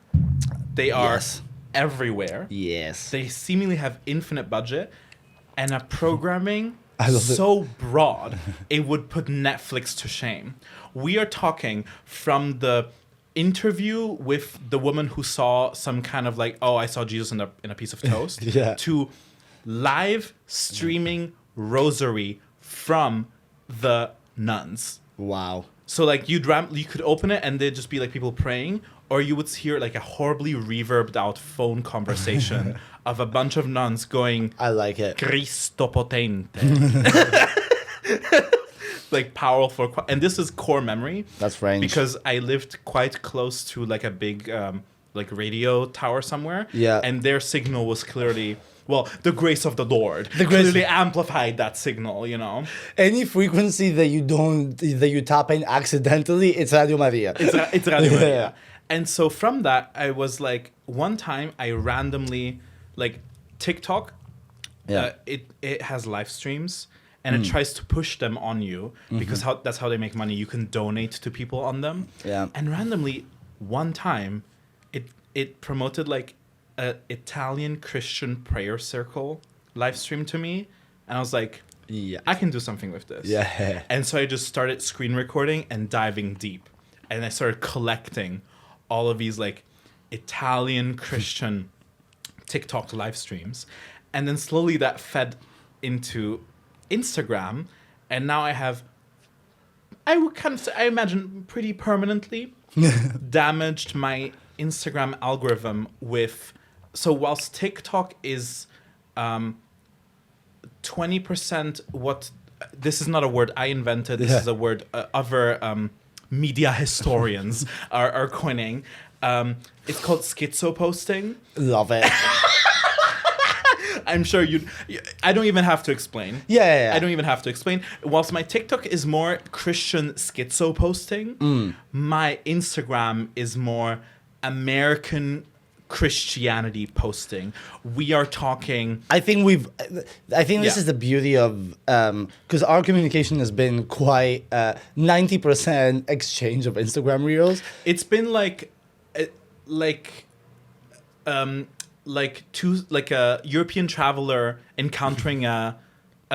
They are Yes. everywhere. Yes. They seemingly have infinite budget and a programming I love so broad it would put Netflix to shame. We are talking from the interview with the woman who saw some kind of like, I saw Jesus in a piece of toast, Yeah. to live streaming rosary from the nuns. Wow. So like you could open it and there'd just be like people praying, or you would hear like a horribly reverbed out phone conversation of a bunch of nuns going, I like it. Cristo potente. Like powerful. And this is core memory. That's range. Because I lived quite close to like a big like radio tower somewhere. Yeah. And their signal was clearly, the grace of the Lord The grace- clearly amplified that signal, you know? Any frequency that you tap in accidentally, it's Radio Maria. It's Radio Maria. Yeah. And so from that, I was like, one time I randomly, like TikTok, Yeah. it has live streams and it tries to push them on you because that's how they make money. You can donate to people on them. Yeah. And randomly, one time, it promoted like a Italian Christian prayer circle live stream to me. And I was like, Yeah. I can do something with this. Yeah. And so I just started screen recording and diving deep. And I started collecting all of these like Italian Christian TikTok live streams. And then slowly that fed into Instagram. And now I have I would kind of say, I imagine pretty permanently damaged my Instagram algorithm with. So whilst TikTok is 20% what. This is not a word I invented. This is a word other media historians are coining. It's called schizo posting. Love it. I'm sure I don't even have to explain. Yeah. I don't even have to explain. Whilst my TikTok is more Christian schizo posting, my Instagram is more American Christianity posting. We are talking. I think this is the beauty of because our communication has been quite 90% exchange of Instagram reels. It's been like a European traveler encountering a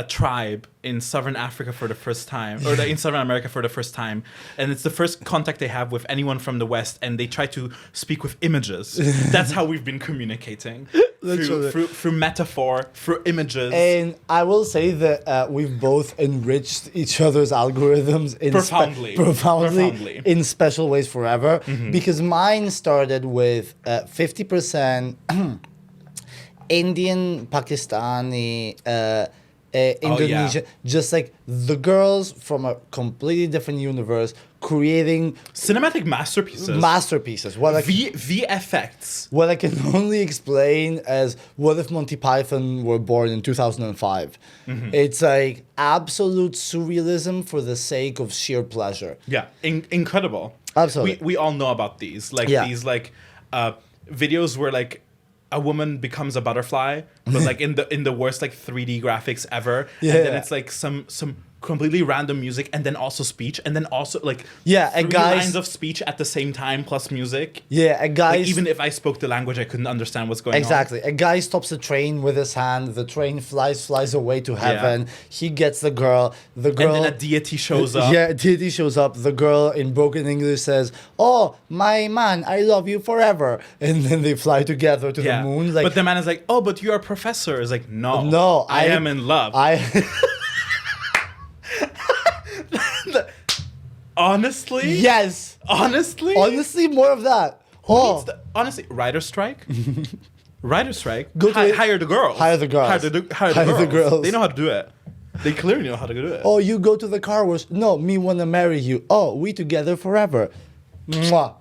tribe in Southern Africa for the first time, or in Southern America for the first time, and it's the first contact they have with anyone from the West, and they try to speak with images. That's how we've been communicating through metaphor, through images. And I will say that we've both enriched each other's algorithms in profoundly in special ways forever. Because mine started with 50% Indian, Pakistani. Indonesia, just like the girls from a completely different universe creating cinematic masterpieces. What VFX. What I can only explain as what if Monty Python were born in 2005. It's like absolute surrealism for the sake of sheer pleasure. Yeah, incredible. Absolutely. We all know about these. These videos where like a woman becomes a butterfly, but like in the worst like 3D graphics ever. Yeah. And then it's like some completely random music, and then also speech, and then also like a guy's lines of speech at the same time plus music. Yeah, a guy. Like, even if I spoke the language, I couldn't understand what's going on. Exactly. A guy stops the train with his hand. The train flies away to heaven. Yeah. He gets the girl. The girl. And then a deity shows up. Yeah, a deity shows up. The girl in broken English says, "Oh, my man, I love you forever." And then they fly together to the moon. Like, but the man is like, "Oh, but you're a professor." It's like, no, I am in love. Honestly? Yes. Honestly, more of that. Oh. Honestly, writer strike. Writer strike. Hire the girls. Hire the girls. Hire the girls. They know how to do it. They clearly know how to do it. Oh, you go to the car wash. No, me wanna marry you. Oh, we together forever. Mwah.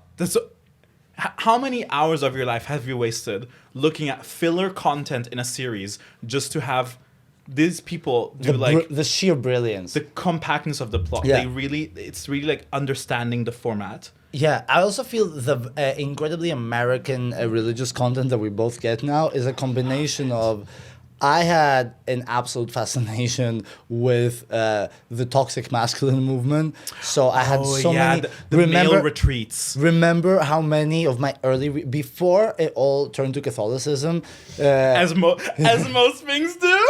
How many hours of your life have you wasted looking at filler content in a series just to have these people do the sheer brilliance, the compactness of the plot? Yeah. It's really like understanding the format. Yeah, I also feel the incredibly American religious content that we both get now is a combination of. I had an absolute fascination with the toxic masculine movement. So I had many. The male retreats. Remember how many of my before it all turned to Catholicism, as most things do.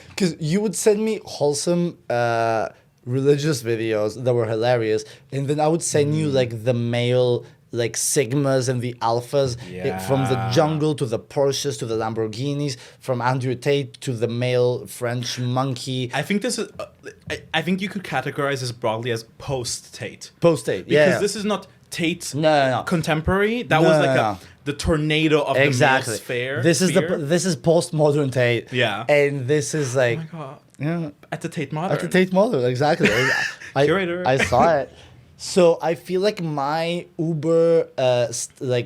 Because you would send me wholesome religious videos that were hilarious, and then I would send you like the male. Like Sigmas and the Alphas, from the jungle to the Porsches to the Lamborghinis, from Andrew Tate to the male French monkey. I think this is. I think you could categorize this broadly as post Tate. Post Tate, because this is not Tate's no. contemporary. That was like the tornado of the male sphere. This is postmodern Tate. Yeah, and this is like oh my God. Yeah, at the Tate Modern. At the Tate Modern, exactly. Curator. I saw it. So I feel like my Uber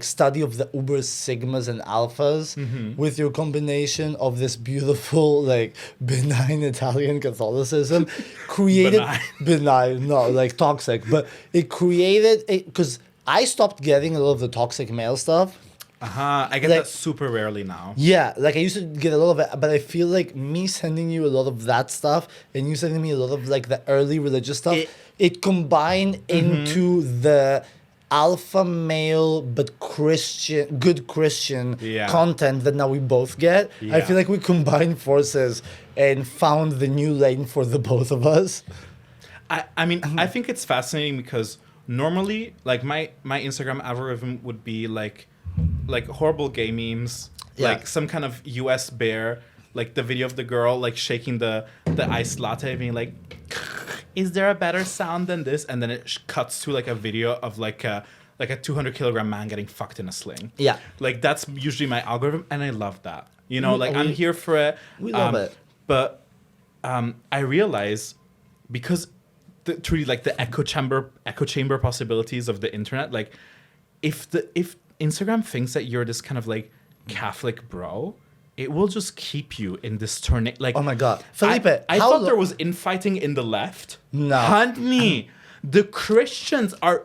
study of the Uber Sigmas and Alphas with your combination of this beautiful like benign Italian Catholicism created benign, no, like toxic, but it created because I stopped getting a lot of the toxic male stuff. I get that super rarely now. Yeah, like I used to get a lot of it, but I feel like me sending you a lot of that stuff and you sending me a lot of like the early religious stuff, it combined into the alpha male but good Christian content that now we both get. I feel like we combined forces and found the new lane for the both of us. I mean, I think it's fascinating because normally, like my Instagram algorithm would be like horrible gay memes, like some kind of US bear, like the video of the girl like shaking the iced latte, being like, is there a better sound than this? And then it cuts to like a video of like a 200-kilogram man getting fucked in a sling. Yeah. Like that's usually my algorithm, and I love that. You know, like I'm here for it. We love it. But I realize because truly like the echo chamber possibilities of the internet, like if Instagram thinks that you're this kind of like Catholic bro, it will just keep you in this tornado. Like, Oh my God. Felipe, I how thought lo- there was infighting in the left. No. Honey, the Christians are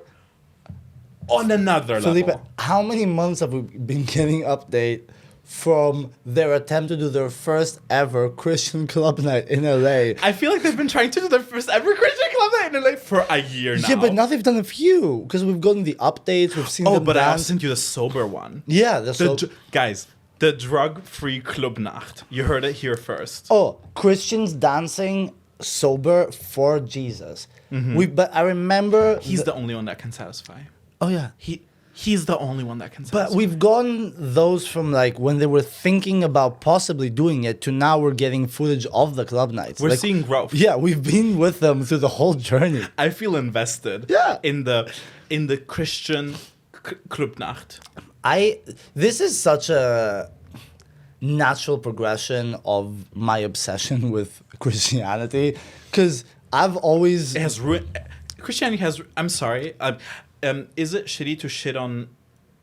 on another Felipe, level. how many months have we been getting update from their attempt to do their first ever Christian club night in LA? I feel like they've been trying to do their first ever Christian club night in LA for a year now. Yeah, but now they've done a few because we've gotten the updates. We've seen Oh, them but I dance. sent you the sober one. Yeah, the Guys, the drug-free Clubnacht. You heard it here first. Oh, Christians dancing sober for Jesus. But I remember He's the only one that can satisfy. Oh yeah. He's the only one that can satisfy. But we've gone those from like when they were thinking about possibly doing it to now we're getting footage of the club nights. We're Like, seeing growth. Yeah, we've been with them through the whole journey. I feel invested. Yeah. In the Christian Clubnacht. This is such a natural progression of my obsession with Christianity because I've always It has ruined. Christianity has. I'm sorry. Is it shitty to shit on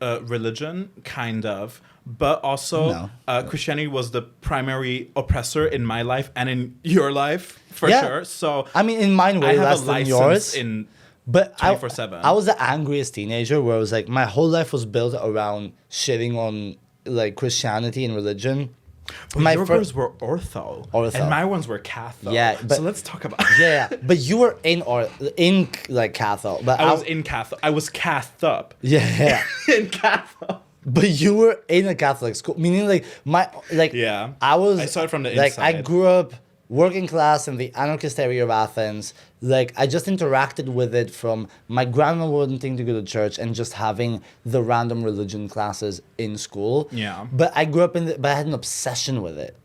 religion? Kind of. But also, Christianity was the primary oppressor in my life and in your life, for sure. So, I mean, in mine way I have less a than license yours. in But 24/7. I was the angriest teenager where I was like, my whole life was built around shitting on like Christianity and religion. But your fir- girls were ortho, and my ones were Catholic. Yeah, but- so let's talk about. Yeah, but you were in like Catholic. But I was in Catholic. I was Cathed up Yeah. in Catholic. But you were in a Catholic school, meaning like Yeah. I saw it from the like I inside. grew up working class in the anarchist area of Athens. Like I just interacted with it from my grandma wanting to go to church and just having the random religion classes in school. Yeah. But I grew up but I had an obsession with it.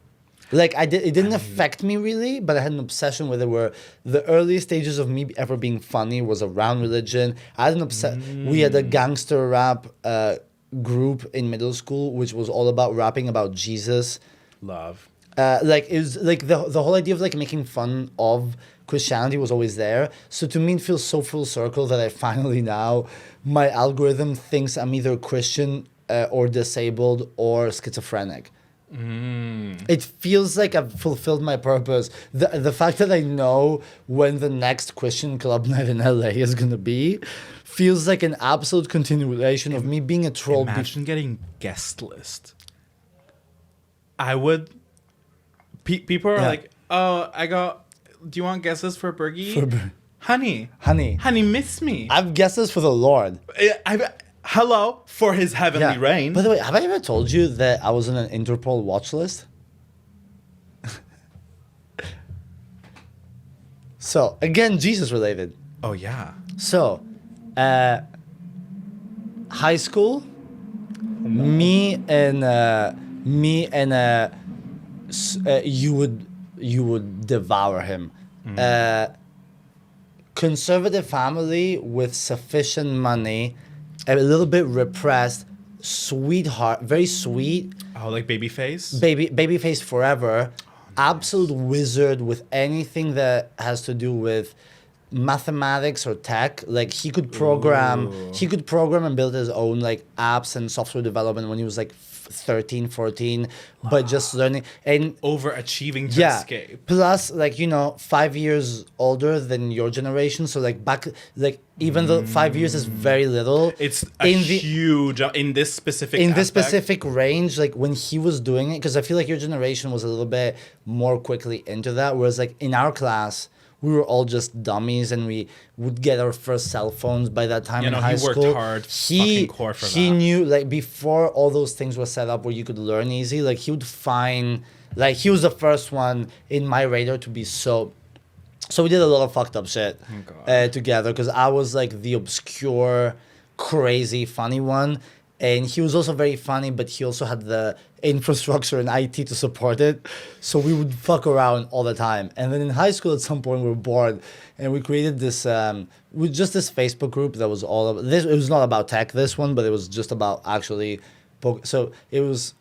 Like it didn't affect me really, but I had an obsession with it where the early stages of me ever being funny was around religion. I had an We had a gangster rap group in middle school, which was all about rapping about Jesus. Love. Like it was like the whole idea of like making fun of Christianity was always there. So to me, it feels so full circle that I finally now my algorithm thinks I'm either Christian or disabled or schizophrenic. It feels like I've fulfilled my purpose. The fact that I know when the next Christian club night in LA is gonna be feels like an absolute continuation of me being a troll. Imagine getting guest list. I would. People are like, oh, do you want guest list for Bergie? Honey, miss me. I've guesses for the Lord. Hello for his heavenly reign. By the way, have I ever told you that I was on an Interpol watch list? So, again, Jesus related. Oh, yeah. So, high school, me and you would devour him. Conservative family with sufficient money, a little bit repressed, sweetheart, very sweet. Oh, like Babyface? Babyface forever. Absolute wizard with anything that has to do with mathematics or tech. Like he could program and build his own like apps and software development when he was like 13, 14, but just learning and overachieving to escape. Plus, like, 5 years older than your generation. So like back, like even though 5 years is very little, it's huge in this specific specific range. Like when he was doing it, because I feel like your generation was a little bit more quickly into that. Whereas like in our class, we were all just dummies, and we would get our first cell phones by that time in high school. He worked hard, fucking core for that. He knew, like, before all those things were set up where you could learn easy, like, he would find, like, he was the first one in my radar to be so we did a lot of fucked up shit together, because I was, like, the obscure, crazy, funny one. And he was also very funny, but he also had the infrastructure and IT to support it. So we would fuck around all the time. And then in high school, at some point, we were bored, and we created this with just this Facebook group that was all of this. It was not about tech, this one, but it was just about actually. So it was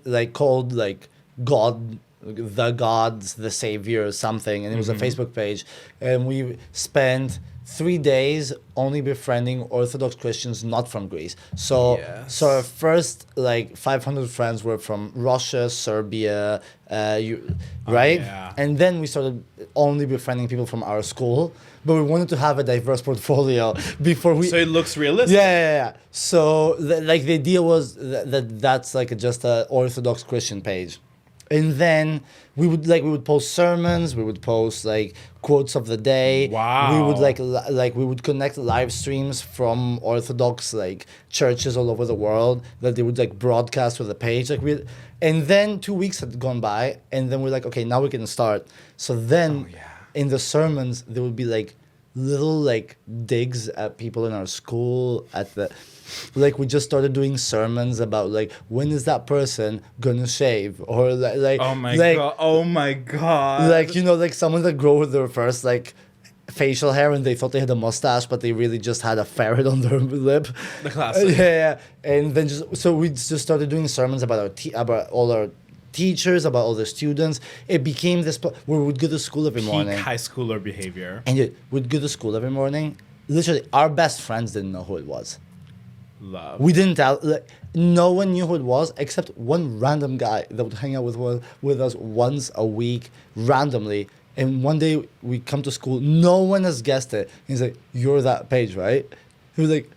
like called like God, the gods, the savior, or something, and it was a Facebook page, and we spent 3 days only befriending Orthodox Christians not from Greece. So, Yes. so our first like 500 friends were from Russia, Serbia, right? yeah. And then we started only befriending people from our school, but we wanted to have a diverse portfolio before we. So it looks realistic. Yeah. So like the idea was that's like just a Orthodox Christian page. And then we would post sermons, we would post like quotes of the day. Wow. We would like we would connect live streams from Orthodox like churches all over the world that they would like broadcast with the page. And then 2 weeks had gone by, and then we're like, okay, now we can start. So then in the sermons there would be like little like digs at people in our school at the. Like we just started doing sermons about like when is that person gonna shave or like Oh my like, god. Oh my god. like like someone that grew their first like facial hair and they thought they had a mustache but they really just had a ferret on their lip. The classic. Yeah. And then so we just started doing sermons about about all our teachers, about all the students. It became this where we would go to school every Peak morning. high schooler behavior. And we'd go to school every morning. Literally, our best friends didn't know who it was. Love. We didn't tell. Like, no one knew who it was except one random guy that would hang out with us once a week randomly. And one day we come to school, no one has guessed it. He's like, "You're that page, right?" He was like,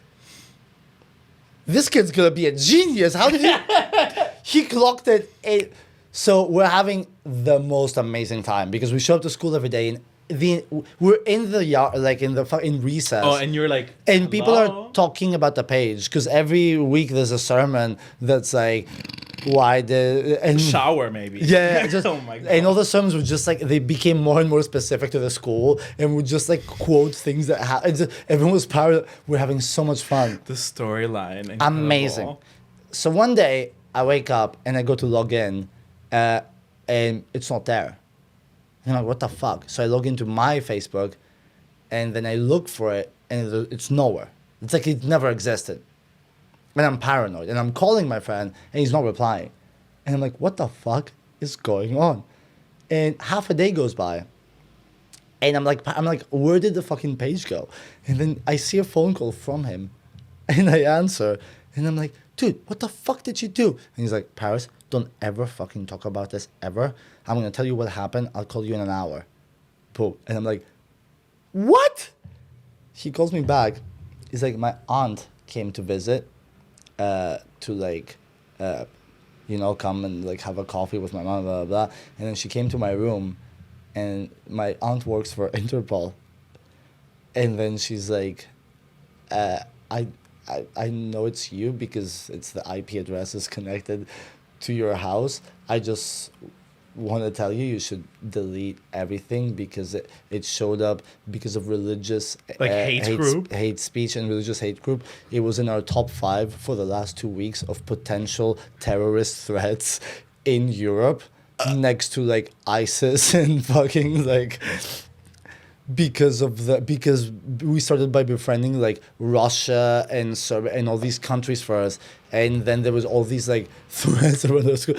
"This kid's gonna be a genius. How did he?" He clocked it. So we're having the most amazing time because we show up to school every day and we're in the yard, like in recess. Oh, and you're like, and people hello? are talking about the page because every week there's a sermon that's like, why the and shower maybe. yeah, just, oh my god. and all the sermons were just like they became more and more specific to the school, and would just like quote things that everyone was proud of. We're having so much fun. The storyline. Incredible. Amazing. So one day I wake up and I go to log in, and it's not there. And I'm like, what the fuck? So I log into my Facebook, and then I look for it, and it's nowhere. It's like it never existed. And I'm paranoid, and I'm calling my friend, and he's not replying. And I'm like, what the fuck is going on? And half a day goes by, and I'm like, where did the fucking page go? And then I see a phone call from him, and I answer, and I'm like, dude, what the fuck did you do? And he's like, Paris, don't ever fucking talk about this ever. I'm going to tell you what happened. I'll call you in an hour. Boom. And I'm like, what? He calls me back. He's like, my aunt came to visit to like, come and like have a coffee with my mom, blah, blah, blah. And then she came to my room and my aunt works for Interpol. And then she's like, I know it's you because it's the IP address is connected to your house. I just want to tell you should delete everything because it showed up because of religious hate speech and religious hate group. It was in our top 5 for the last 2 weeks of potential terrorist threats in Europe, next to like ISIS and fucking like. Because we started by befriending like Russia and Serbia and all these countries first, and then there was all these like threats around our school,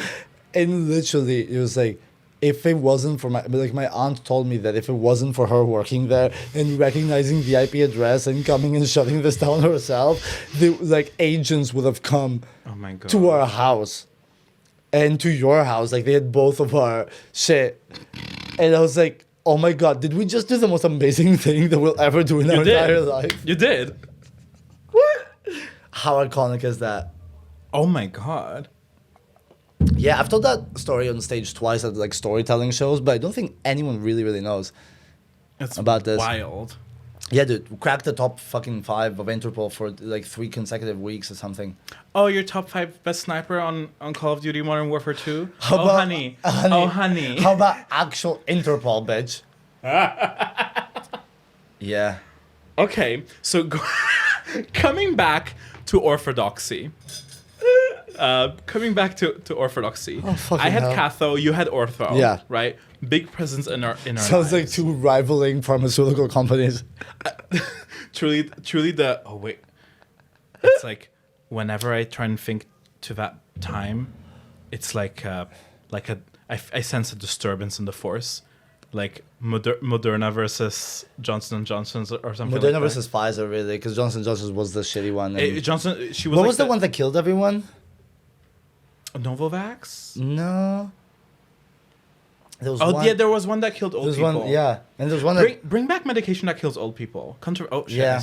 and literally it was like, if it wasn't for my aunt told me that if it wasn't for her working there and recognizing the IP address and coming and shutting this down herself, the like agents would have come Oh my god. to our house and to your house, like they had both of our shit, and I was like, oh my god, did we just do the most amazing thing that we'll ever do in our entire life? You did. How iconic is that? Oh my god. Yeah, I've told that story on stage twice at like storytelling shows, but I don't think anyone really knows It's about this. wild. Yeah, dude, we cracked the top fucking 5 of Interpol for like 3 consecutive weeks or something. Oh, your top 5 best sniper on Call of Duty Modern Warfare 2? How Oh, about- honey. Oh, honey. How about actual Interpol, bitch? Yeah. Okay, so coming back to orthodoxy. Coming back to orthodoxy. I had hell. catho, you had ortho. Yeah. Right? Big presence in our Sounds like lives. two rivaling pharmaceutical companies. Truly the it's like whenever I try and think to that time, it's like I sense a disturbance in the force, like Moderna versus Johnson & Johnson's or something. Moderna like versus Pfizer, really, because Johnson & Johnson was the shitty one. that. and- Johnson. She was. what like was the one that killed everyone? Novavax? No. There was Oh one, yeah, there was one that killed old There's people. one, yeah, and there's one that. Bring back medication that kills old people. Oh shit. Yeah.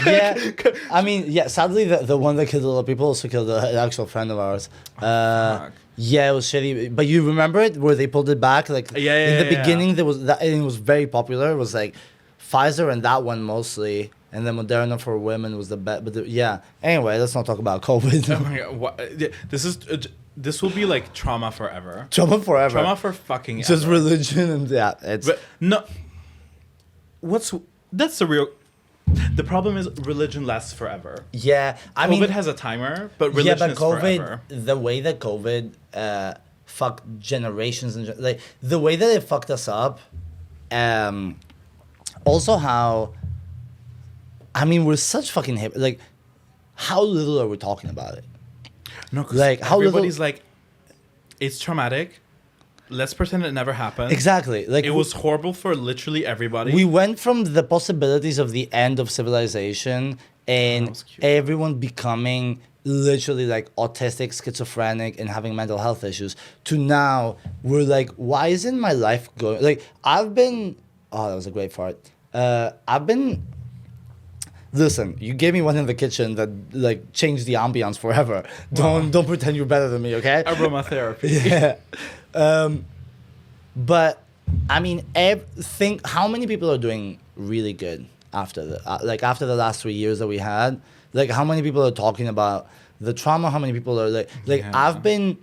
Yeah, I mean, yeah. Sadly, the one that killed a lot of people also killed an actual friend of ours. Fuck. Yeah, it was shitty. But you remember it where they pulled it back? Like Yeah, in the yeah. beginning, there was that, and it was very popular. It was like Pfizer and that one mostly, and then Moderna for women was the best. But yeah. Anyway, let's not talk about COVID. Oh my God, this will be like trauma forever. Trauma forever. Trauma for fucking Just ever. religion and yeah, it's But no, that's the real. The problem is religion lasts forever. yeah. I COVID mean, has a timer, but religion is forever. the way that COVID fucked generations and like the way that it fucked us up. Also, how I mean, we're such fucking hip. Like, how little are we talking about it? No, 'cause Like, how everybody's like, it's traumatic. Let's pretend it never happened. Exactly. Like It was horrible for literally everybody. we went from the possibilities of the end of civilization That and was cute. everyone becoming literally like autistic, schizophrenic, and having mental health issues to now we're like, why isn't my life going? Like I've been. Oh, that was a great fart. I've been. Listen, you gave me one in the kitchen that like changed the ambiance forever. Don't pretend you're better than me, okay? Aromatherapy. Yeah. But I mean, think how many people are doing really good after after the last 3 years that we had. Like how many people are talking about the trauma? How many people are like Yeah. I've been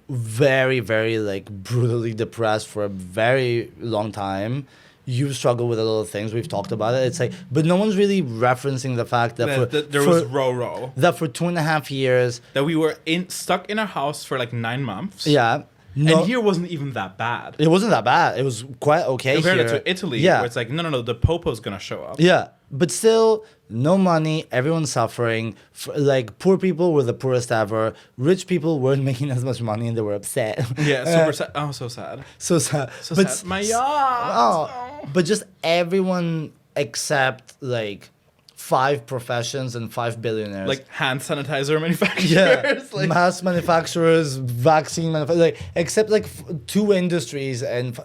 very very like brutally depressed for a very long time. You struggle with a lot of things. We've talked about it. It's like, but no one's really referencing the fact that There was Roro. that for 2.5 years, That we were stuck in our house for like 9 months. yeah. No, And here wasn't even that bad. it wasn't that bad. It was quite okay Compared here. to Italy, yeah, where it's like, no, the popo's gonna show up. yeah, but still, no money. Everyone's suffering. Like poor people were the poorest ever. Rich people weren't making as much money, and they were upset. Yeah, super sad. Oh, so sad. So sad. So but sad. My yacht. but just everyone except like 5 professions and 5 billionaires. Like hand sanitizer manufacturers. yeah, like, mass manufacturers, vaccine manufacturers, like except like 2 industries and.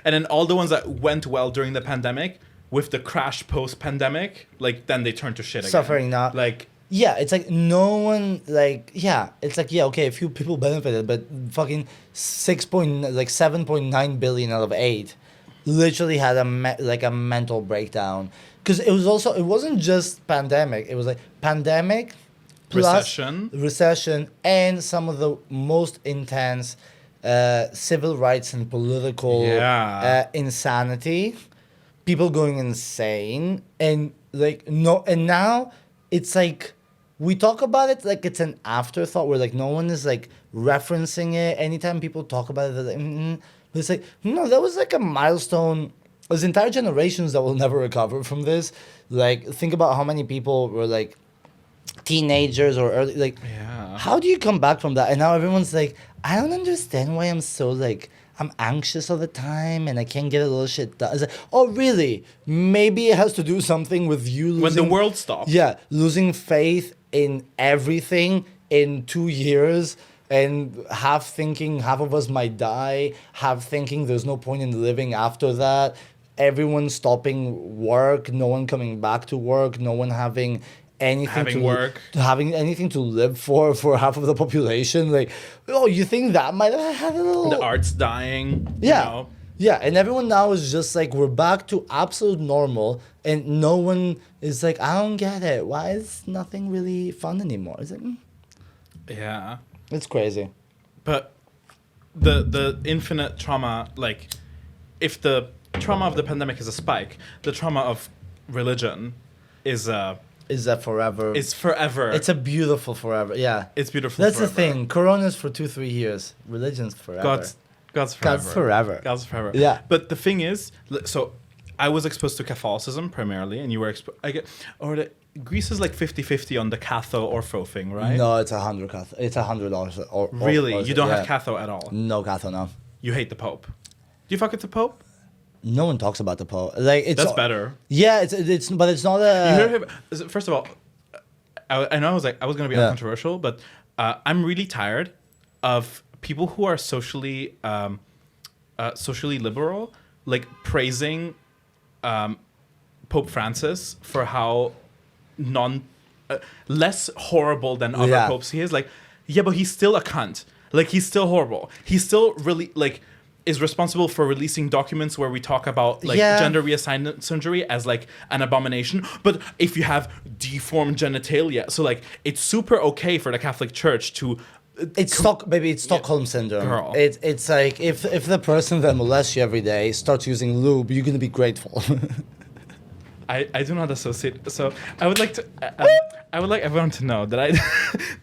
and then all the ones that went well during the pandemic, with the crash post-pandemic, like then they turned to shit again. Suffering now. Like, Yeah, it's like no one like yeah. It's like yeah, okay, a few people benefited, but fucking 7.9 billion out of 8 literally had a mental breakdown because it wasn't just pandemic. It was like pandemic, plus recession, and some of the most intense civil rights and political insanity. People going insane and like no, and now it's like. We talk about it like it's an afterthought where like no one is like referencing it. Anytime people talk about it, they're like, But it's like, no, that was like a milestone. There's entire generations that will never recover from this. Like, think about how many people were like teenagers or early, like, how do you come back from that? And now everyone's like, I don't understand why I'm so like, I'm anxious all the time and I can't get a little shit done. It's like, oh, really? Maybe it has to do something with you losing... When the world stops. Yeah, losing faith in everything in 2 years and half of us might die, half thinking there's no point in living after that. Everyone stopping work, no one coming back to work, no one having... having anything to live for half of the population. Like, oh, you think that might have had a little... The art's dying. Yeah. You know? Yeah, and everyone now is just like, we're back to absolute normal, and no one is like, I don't get it. Why is nothing really fun anymore? It's like, Yeah. It's crazy. But the infinite trauma, like, if the trauma of the pandemic is a spike, the trauma of religion is a is a forever. It's forever. It's a beautiful forever. Yeah. It's beautiful. That's forever. the thing. Corona's for 2-3 years. Religion's forever. God's forever. God's forever. God's forever. Yeah. But the thing is, so I was exposed to Catholicism primarily, and you were Greece is like 50-50 on the Catho Ortho thing, right? No, it's $100. It's $100. Really? You don't have Catho at all? No Catho, no. You hate the Pope. Do you fuck with the Pope? No one talks about the Pope. Like it's That's better. Yeah, it's but it's not a. You heard him, first of all, I know I was going to be uncontroversial, but I'm really tired of people who are socially liberal, like praising Pope Francis for how less horrible than other popes he is. Like, yeah, but he's still a cunt. Like, he's still horrible. He's still really like is responsible for releasing documents where we talk about like gender reassignment surgery as like an abomination. But if you have deformed genitalia, so like it's super okay for the Catholic Church to. It's Stockholm syndrome. Girl. It's like if the person that molests you every day starts using lube, you're gonna be grateful. I do not associate. So I would like to. I would like everyone to know that I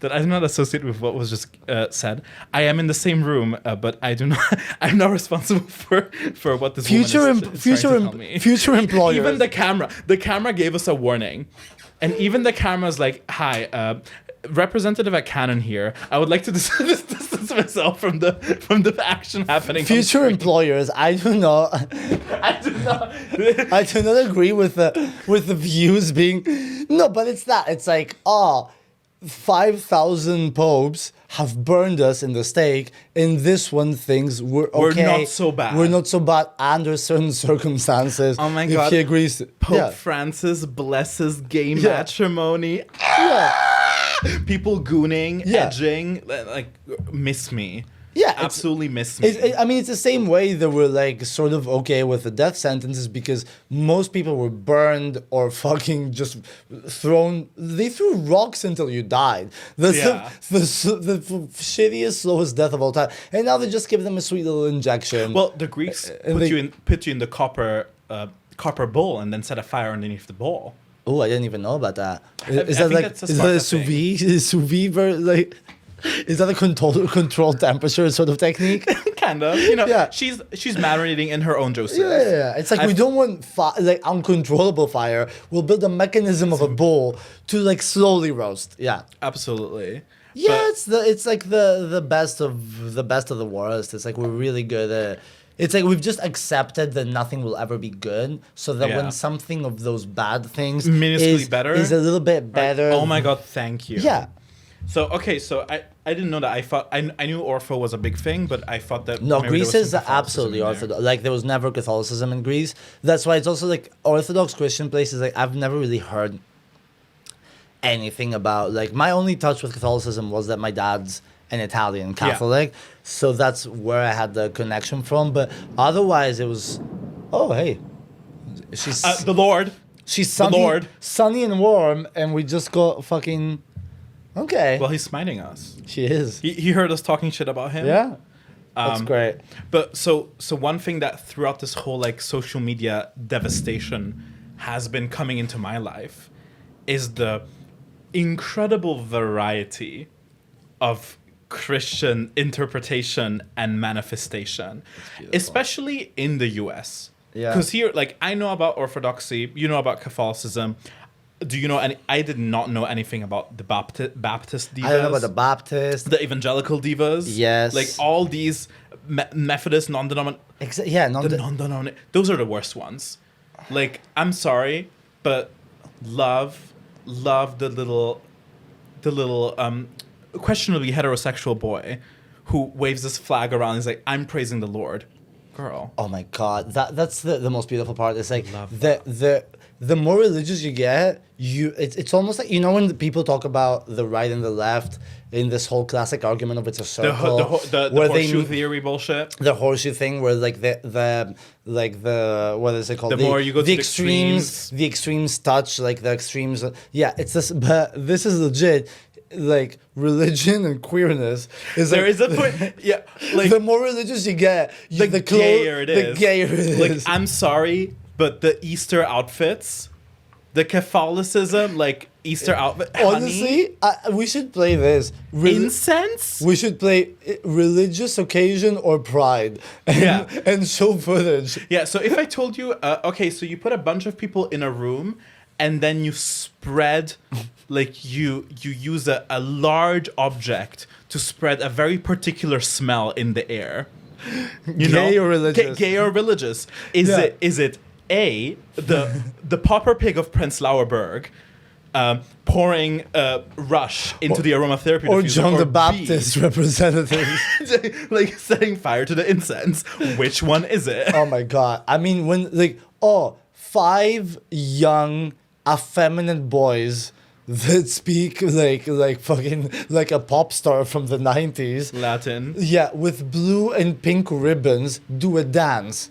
that I do not associate with what was just said. I am in the same room, but I do not. I'm not responsible for what this future woman is trying to tell me. Future employers. Even the camera gave us a warning, and even the camera's like, "Hi, representative at Canon here. I would like to distance myself from the action happening." Future employers, I do not agree with the views being no, but it's that. It's like 5,000 popes have burned us in the stake. In this one, things we're okay. We're not so bad. We're not so bad under certain circumstances. Oh my God. If he agrees, Pope Francis blesses gay matrimony. Yeah. People gooning, edging, like miss me. Yeah, absolutely miss me. I mean, it's the same way that we're like sort of okay with the death sentences because most people were burned or fucking just thrown. They threw rocks until you died. The shittiest, slowest death of all time. And now they just give them a sweet little injection. Well, the Greeks put you in the copper bowl and then set a fire underneath the bowl. Oh, I didn't even know about that. Is that a sous vide? Sous vide, like, is that a controlled temperature sort of technique? Kind of. She's marinating in her own juices. Yeah. It's like we don't want like uncontrollable fire. We'll build a mechanism of a bowl to like slowly roast. Yeah. Absolutely. Yeah, it's like the best of the worst. It's like we're really good at. It's like we've just accepted that nothing will ever be good, so that when something of those bad things is a little bit better. Right. Oh my God, thank you. Yeah. So I didn't know that. I knew Ortho was a big thing, but I thought that Greece is absolutely Orthodox. Like there was never Catholicism in Greece. That's why it's also like Orthodox Christian places. Like I've never really heard anything about. Like my only touch with Catholicism was that my dad's an Italian Catholic, so that's where I had the connection from. But otherwise, it was, oh hey, she's the Lord. She's sunny, sunny and warm, and we just got fucking okay. Well, he's smiting us. She is. He heard us talking shit about him. Yeah, that's great. But so one thing that throughout this whole like social media devastation has been coming into my life is the incredible variety of Christian interpretation and manifestation, especially in the US. Yeah. Because here, like, I know about Orthodoxy, you know about Catholicism. Do you know any? I did not know anything about the Baptist divas. I don't know about the Baptist. The evangelical divas. Yes. Like, all these Methodist, non-denominational. Those are the worst ones. Like, I'm sorry, but love the little questionably heterosexual boy who waves this flag around and is like, I'm praising the Lord. Girl. Oh my God. That's the most beautiful part. It's like the more religious you get, it's almost like, you know, when the people talk about the right and the left in this whole classic argument of it's a circle. The horseshoe theory bullshit. The horseshoe thing where like the what is it called? The more you go to the extremes. The extremes touch, like the extremes. Yeah, it's this, but this is legit. Like religion and queerness is there like, is a point. Yeah, like the more religious you get, the gayer it is. The gayer it like, is. I'm sorry, but the Easter outfits, the Catholicism, like Easter outfit. Honey, Honestly, we should play this. incense. We should play religious occasion or pride, Yeah. and show footage. Yeah. So if I told you, okay, so you put a bunch of people in a room, and then you spread, like you use a large object to spread a very particular smell in the air. Gay or religious? Gay or religious? Is it A, the pauper pig of Prenzlauer Berg, pouring Rush into the aromatherapy Or diffuser, John the B, Baptist representative. like setting fire to the incense? Which one is it? Oh my god! I mean, when five young effeminate boys that speak like fucking like a pop star from the 90s. Latin. Yeah, with blue and pink ribbons, do a dance.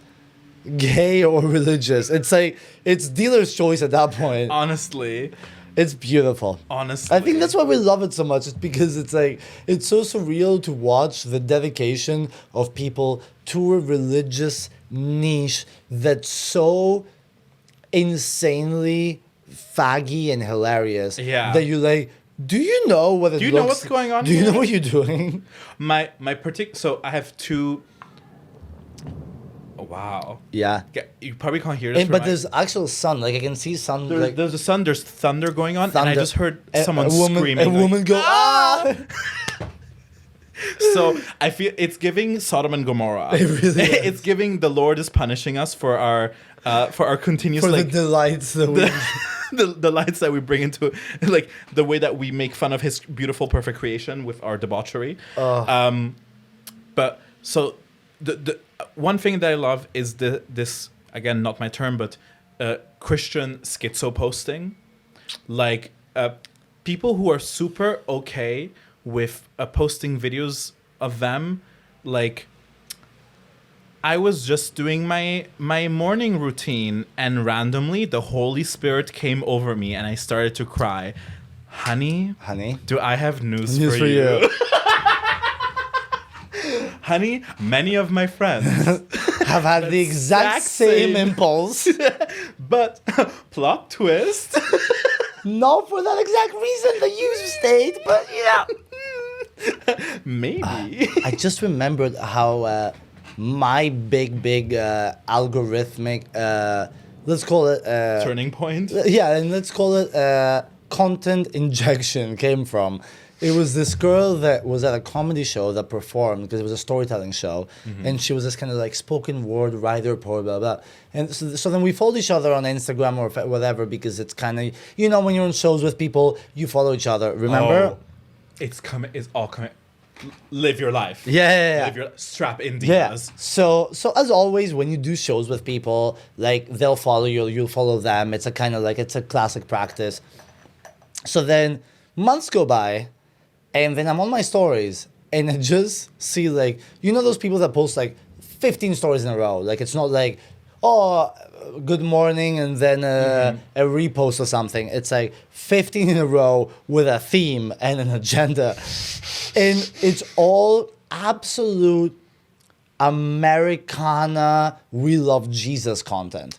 Gay or religious. It's like, it's dealer's choice at that point. Honestly. It's beautiful. Honestly. I think that's why we love it so much. It's because it's like, it's so surreal to watch the dedication of people to a religious niche that's so insanely faggy and hilarious. Yeah. That you like, do you know what it Do you looks know what's going on Do you here? know what you're doing? So I have two. Oh, wow. Yeah. You probably can't hear this. But there's actual sun. Like I can see sun. Like there's a sun. There's thunder going on, and I thunder. just heard someone a woman, screaming. A woman go, ah! So I feel it's giving Sodom and Gomorrah. It really is. It's giving the Lord is punishing us for our continuous For like the delights that we... the lights that we bring into, like the way that we make fun of His beautiful perfect creation with our debauchery. But so the one thing that I love is this again, not my term, but Christian schizo posting, like people who are super okay with posting videos of them, like I was just doing my morning routine and randomly the Holy Spirit came over me and I started to cry. Honey, do I have news for you? Honey, many of my friends have had the exact same impulse. But plot twist. Not for that exact reason that you state, but yeah. Maybe. I just remembered how my big algorithmic, let's call it... Turning point. Yeah, and let's call it content injection came from. It was this girl that was at a comedy show that performed, because it was a storytelling show, and she was this kind of like spoken word writer, poet, blah, blah. And so then we followed each other on Instagram or whatever, because it's kind of, you know, when you're on shows with people, you follow each other. Remember? Oh, it's all coming. Live your life. Yeah. Live your strap in divas. Yeah. So as always, when you do shows with people, like they'll follow you, you'll follow them. It's a kind of like, it's a classic practice. So then months go by, and then I'm on my stories, and I just see like, you know those people that post like 15 stories in a row? Like it's not like, oh, good morning, and then a repost or something. It's like 15 in a row with a theme and an agenda. And it's all absolute Americana, we love Jesus content.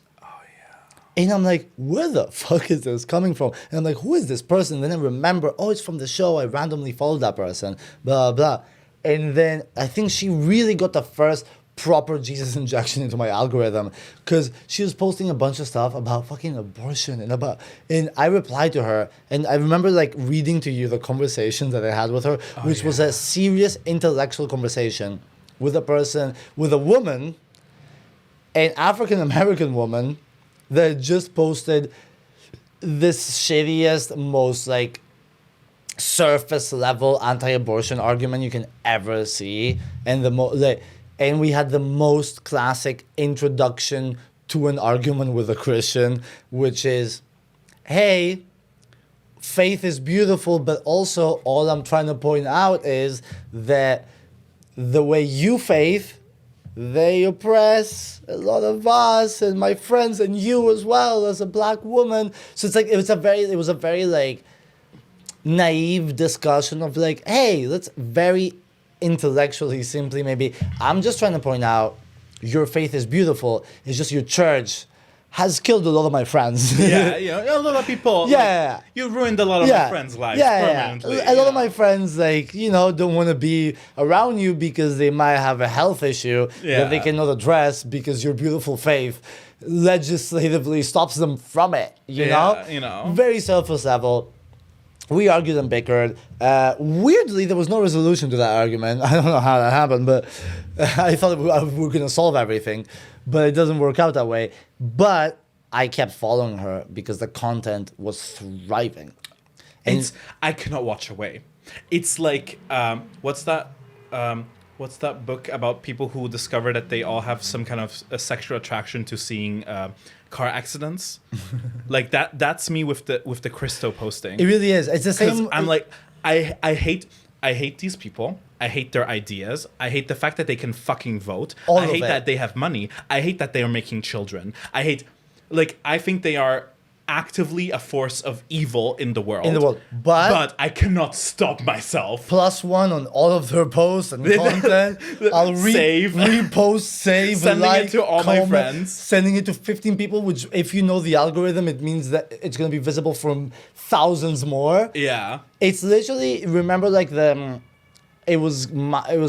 And I'm like, where the fuck is this coming from? And I'm like, who is this person? And then I remember, oh, it's from the show. I randomly followed that person, blah, blah. And then I think she really got the first proper Jesus injection into my algorithm, because she was posting a bunch of stuff about fucking abortion and I replied to her, and I remember like reading to you the conversation that I had with her, which was a serious intellectual conversation with a woman, an African-American woman, that just posted this shittiest, most like surface level anti-abortion argument you can ever see, and and we had the most classic introduction to an argument with a Christian, which is, hey, faith is beautiful, but also all I'm trying to point out is that the way you faith, they oppress a lot of us and my friends and you as well as a black woman. So it's like it was a very like naive discussion of like, hey, let's very intellectually simply maybe I'm just trying to point out your faith is beautiful. It's just your church has killed a lot of my friends. Yeah, a lot of people. Yeah. Like, you ruined a lot of my friends' lives permanently. A lot of my friends, like, don't want to be around you because they might have a health issue that they cannot address because your beautiful faith legislatively stops them from it. You know? Very selfless level. We argued and bickered. Weirdly, there was no resolution to that argument. I don't know how that happened, but I thought we were going to solve everything. But it doesn't work out that way. But I kept following her because the content was thriving. And I cannot watch away. It's like, what's that book about people who discover that they all have some kind of a sexual attraction to seeing car accidents? Like that's me with the Christo posting. It really is. It's the same. I'm like, I hate these people. I hate their ideas. I hate the fact that they can fucking vote. I hate that they have money. I hate that they are making children. I think they are actively a force of evil in the world. But I cannot stop myself. +1 on all of their posts and content. I'll repost, save, sending like, it to all my friends. Sending it to 15 people, which if you know the algorithm, it means that it's going to be visible from thousands more. Yeah. It's literally, remember like it was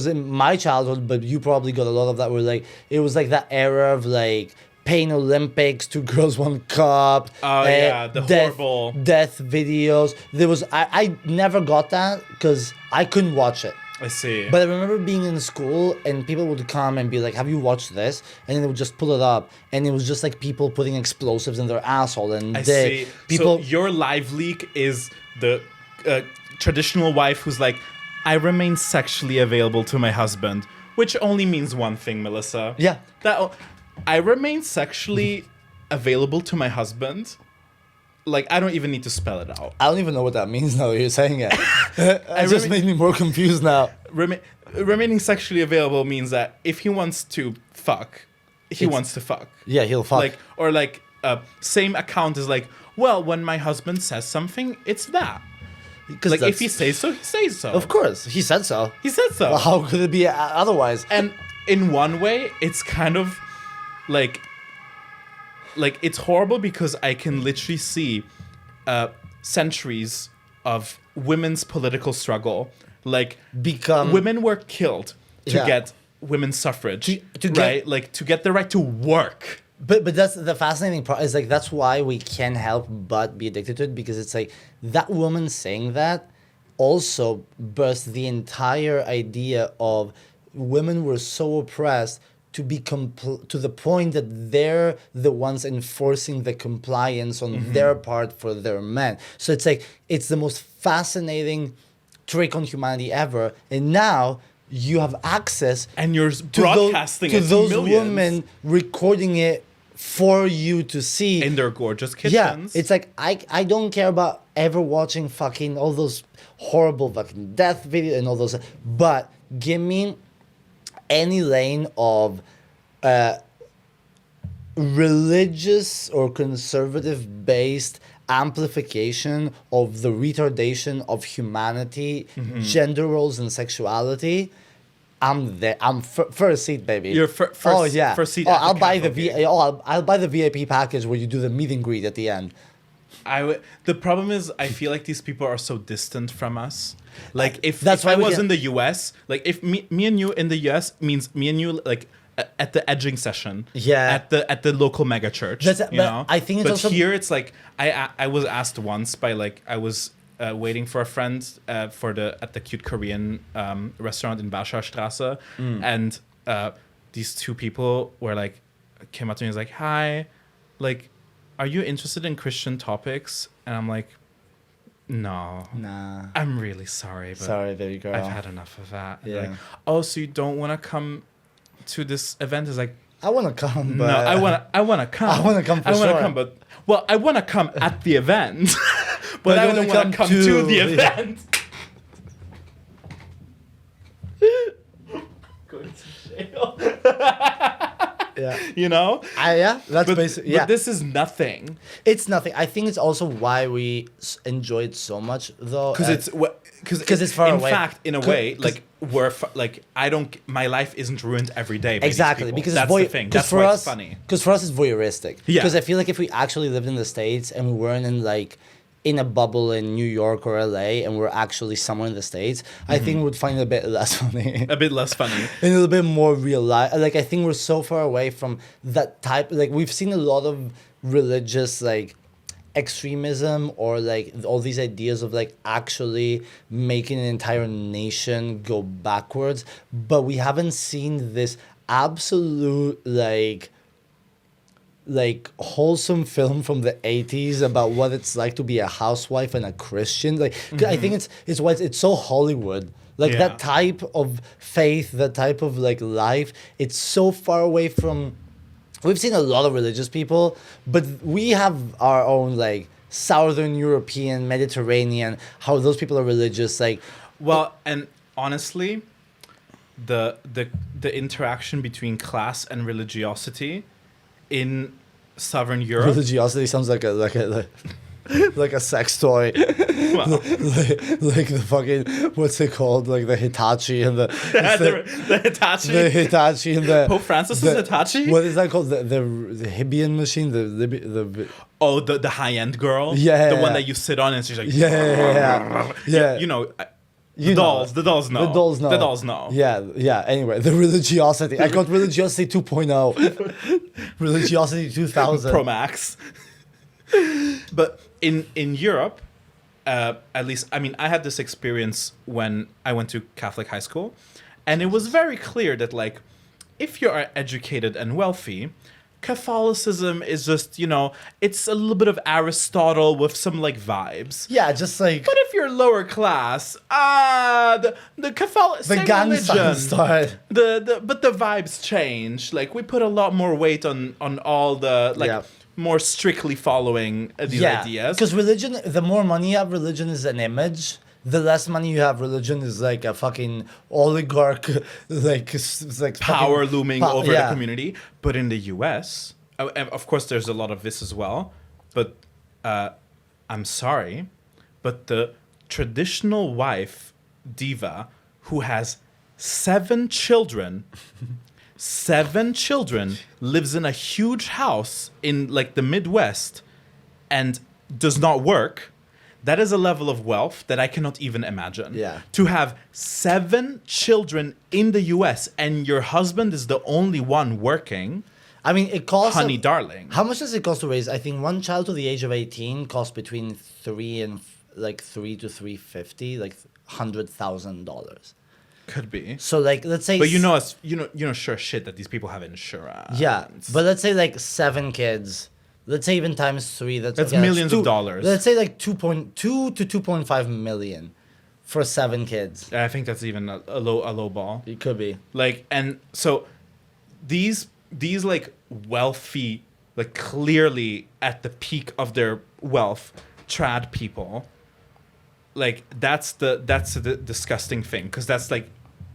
in my childhood, but you probably got a lot of that where like, it was like that era of like, Pain Olympics, 2 Girls, 1 Cup. Oh yeah, the horrible death videos. There was I never got that because I couldn't watch it. I see. But I remember being in school and people would come and be like, "Have you watched this?" And then they would just pull it up, and it was just like people putting explosives in their asshole. And so your live leak is the traditional wife who's like, "I remain sexually available to my husband," which only means one thing, Melissa. Yeah. I remain sexually available to my husband. Like, I don't even need to spell it out. I don't even know what that means now that you're saying it. It just made me more confused now. Remaining sexually available means that if he wants to fuck, he wants to fuck. Yeah, he'll fuck. Same account is like, well, when my husband says something, it's that. Like, if he says so, he says so. Of course. He said so. He said so. Well, how could it be otherwise? And in one way, it's kind of... Like it's horrible because I can literally see centuries of women's political struggle. Like, women were killed to get women's suffrage, to get the right to work. But that's the fascinating part is like that's why we can't help but be addicted to it, because it's like that woman saying that also burst the entire idea of women were so oppressed to be to the point that they're the ones enforcing the compliance on their part for their men. So it's like, it's the most fascinating trick on humanity ever. And now you have access and you're broadcasting to those millions. women recording it for you to see. In their gorgeous kitchens. Yeah, it's like, I don't care about ever watching fucking all those horrible fucking death videos and all those, but give me any lane of religious or conservative based amplification of the retardation of humanity, gender roles and sexuality, I'm there. I'm first seat, baby. You're first. Oh yeah. First seat. I'll buy the I'll buy the VIP package where you do the meet and greet at the end. The problem is, I feel like these people are so distant from us. Like, if I was in the US, like if me and you in the US means me and you like at the edging session. Yeah. At the local mega church. You know? I think it's but also here it's like I was asked once by like I was waiting for a friend at the cute Korean restaurant in Warschaustraße, and these two people were like came up to me and was like, "Hi, like, are you interested in Christian topics?" And I'm like, "No. Nah. I'm really sorry, but sorry, baby girl. I've had enough of that." Yeah. Like, "Oh, so you don't want to come to this event?" Is like, I want to come, but no, I want to come. I want to come I want to come, but well, I want to come at the event, but I don't want to come to the event. Going to jail. Yeah. You know? Yeah, that's basically. Yeah, But this is nothing. it's nothing. I think it's also why we enjoy it so much, though. Because it's far in away. fact, in a way, like my life isn't ruined every day. By Exactly, these people. because that's the thing. That's for why us, it's funny. Because for us, it's voyeuristic. Yeah. Because I feel like if we actually lived in the States and we weren't in a bubble in New York or LA and we're actually somewhere in the States, I think we'd find it a bit less funny. A bit less funny. And a little bit more real life. Like, I think we're so far away from that type. Like, we've seen a lot of religious, like, extremism or, like, all these ideas of, like, actually making an entire nation go backwards. But we haven't seen this absolute, like wholesome film from the 80s about what it's like to be a housewife and a Christian. Like, I think it's so Hollywood. Like, that type of faith, that type of, like, life, it's so far away from. We've seen a lot of religious people, but we have our own, like, Southern European, Mediterranean, how those people are religious. Like, Well, and honestly, the interaction between class and religiosity in Southern Europe. religiosity sounds like like a sex toy. Well, like the fucking, what's it called? Like the Hitachi and the Hitachi. the Hitachi and the Pope Francis is Hitachi? What is that called? The Hibian machine? The high-end girl? Yeah. The one that you sit on and she's like... Yeah. You know... You The know. dolls know. The dolls know. The dolls know. Yeah. Anyway, the religiosity. I got religiosity 2.0. Religiosity 2000. Pro Max. But in Europe, at least, I mean, I had this experience when I went to Catholic high school, and it was very clear that, like, if you are educated and wealthy, Catholicism is just, you know, it's a little bit of Aristotle with some, like, vibes. Yeah, just like But if you're lower class, the Catholic the same gang religion. started. But the vibes change. Like, we put a lot more weight on all the, like, Yeah. more strictly following these ideas. Because religion, the more money you have, religion is an image. The less money you have, religion is like a fucking oligarch, like Power fucking looming over the community. But in the US, and of course, there's a lot of this as well. But I'm sorry, but the traditional wife diva who has 7 children, lives in a huge house in, like, the Midwest and does not work. That is a level of wealth that I cannot even imagine. Yeah. To have 7 children in the US and your husband is the only one working, I mean, it costs. honey darling. How much does it cost to raise? I think one child to the age of 18 costs between $3 to $350, like $100,000. Could be. So, like, let's say. But you know sure shit that these people have insurance. Yeah, but let's say like 7 kids. Let's say even times 3. That's millions of dollars. Let's say like 2.2 to 2.5 million for 7 kids. I think that's even a low ball. It could be. Like, and so these like wealthy, like clearly at the peak of their wealth, trad people, like that's the disgusting thing, because that's like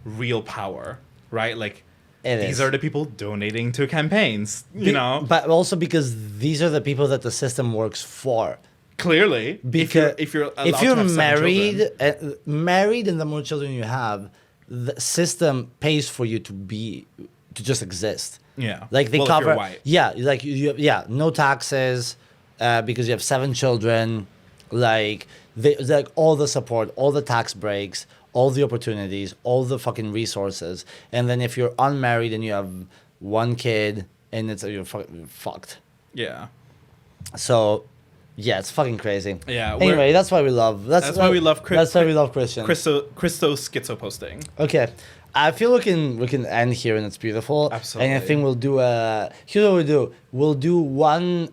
real power, right? Like, these are the people donating to campaigns, you know? But also because these are the people that the system works for. Clearly, Because if you're allowed if you're to have 7 children. married, and the more children you have, the system pays for you to just exist. Yeah. Like they Well, if you're cover. white. Yeah, like no taxes, because you have 7 children. Like like all the support, all the tax breaks, all the opportunities, all the fucking resources. And then if you're unmarried and you have 1 kid, and you're fucked. Yeah. So, yeah, it's fucking crazy. Yeah. Anyway, that's why we love. That's why we love. That's why we love Christian. Christo's schizo posting. Okay, I feel we can end here, and it's beautiful. Absolutely. And I think we'll do here's what we do. We'll do one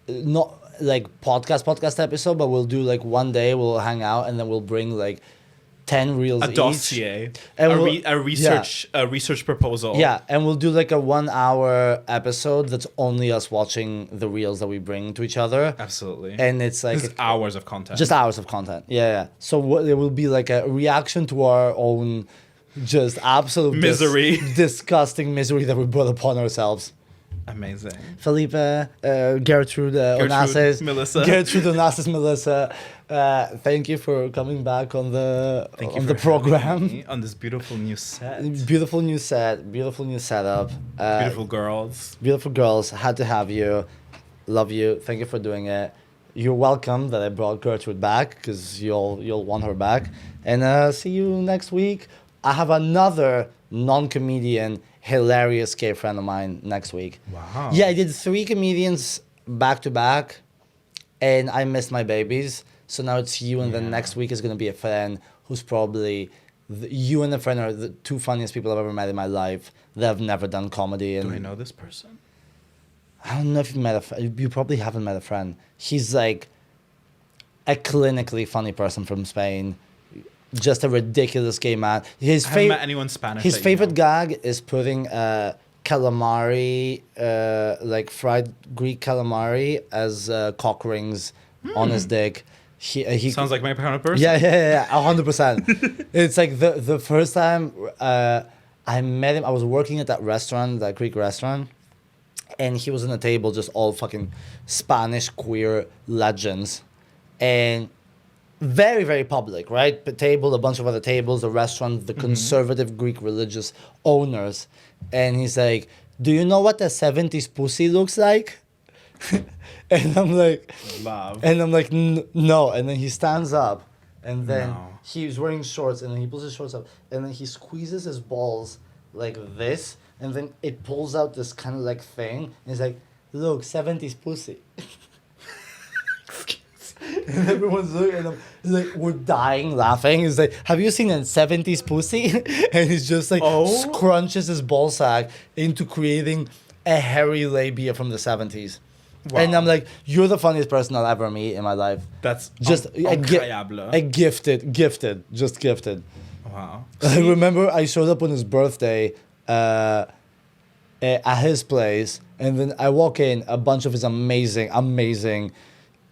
not like podcast episode, but we'll do like one day. We'll hang out, and then we'll bring like 10 reels A each. dossier. And A research proposal. Yeah, and we'll do like a 1-hour episode that's only us watching the reels that we bring to each other. Absolutely. And it's like This is hours of content. just hours of content. Yeah. So it will be like a reaction to our own Just absolute Misery. disgusting misery that we brought upon ourselves. Amazing. Felipe, Gertrude Onassis, Melissa. Gertrude Onassis, Melissa. Thank you for coming back on the Thank you on for the program. having me on this beautiful new set. Beautiful new set, beautiful new setup. Beautiful girls. Beautiful girls. Had to have you. Love you. Thank you for doing it. You're welcome that I brought Gertrude back because you'll want her back. And see you next week. I have another non-comedian, hilarious gay friend of mine next week. Wow. Yeah, I did 3 comedians back to back, and I missed my babies. So now it's you, and then next week is gonna be a friend who's probably you and a friend are the 2 funniest people I've ever met in my life that have never done comedy. And Do I know this person? I don't know if you've met you probably haven't met a friend. He's like a clinically funny person from Spain. Just a ridiculous gay man. I haven't met anyone Spanish. His that you favorite know. gag is putting calamari, like fried Greek calamari, as cock rings on his dick. He Sounds like my kind of person. Yeah, 100%. It's like the first time I met him, I was working at that restaurant, that Greek restaurant, and he was on a table, just all fucking Spanish queer legends, and very, very public, right? The table, a bunch of other tables, the restaurant, the conservative Greek religious owners, and he's like, "Do you know what a 70s pussy looks like?" And I'm like, Love. and I'm like, no. And then he stands up, and then No. he's wearing shorts, and then he pulls his shorts up, and then he squeezes his balls like this, and then it pulls out this kind of like thing, and he's like, "Look, 70s pussy." And everyone's looking at him, he's like, we're dying laughing. He's like, "Have you seen a 70s pussy?" And he's just like, scrunches his ball sack into creating a hairy labia from the 70s. Wow. And I'm like, "You're the funniest person I'll ever meet in my life." That's Just incredible. a gifted. Wow. I remember I showed up on his birthday at his place, and then I walk in, a bunch of his amazing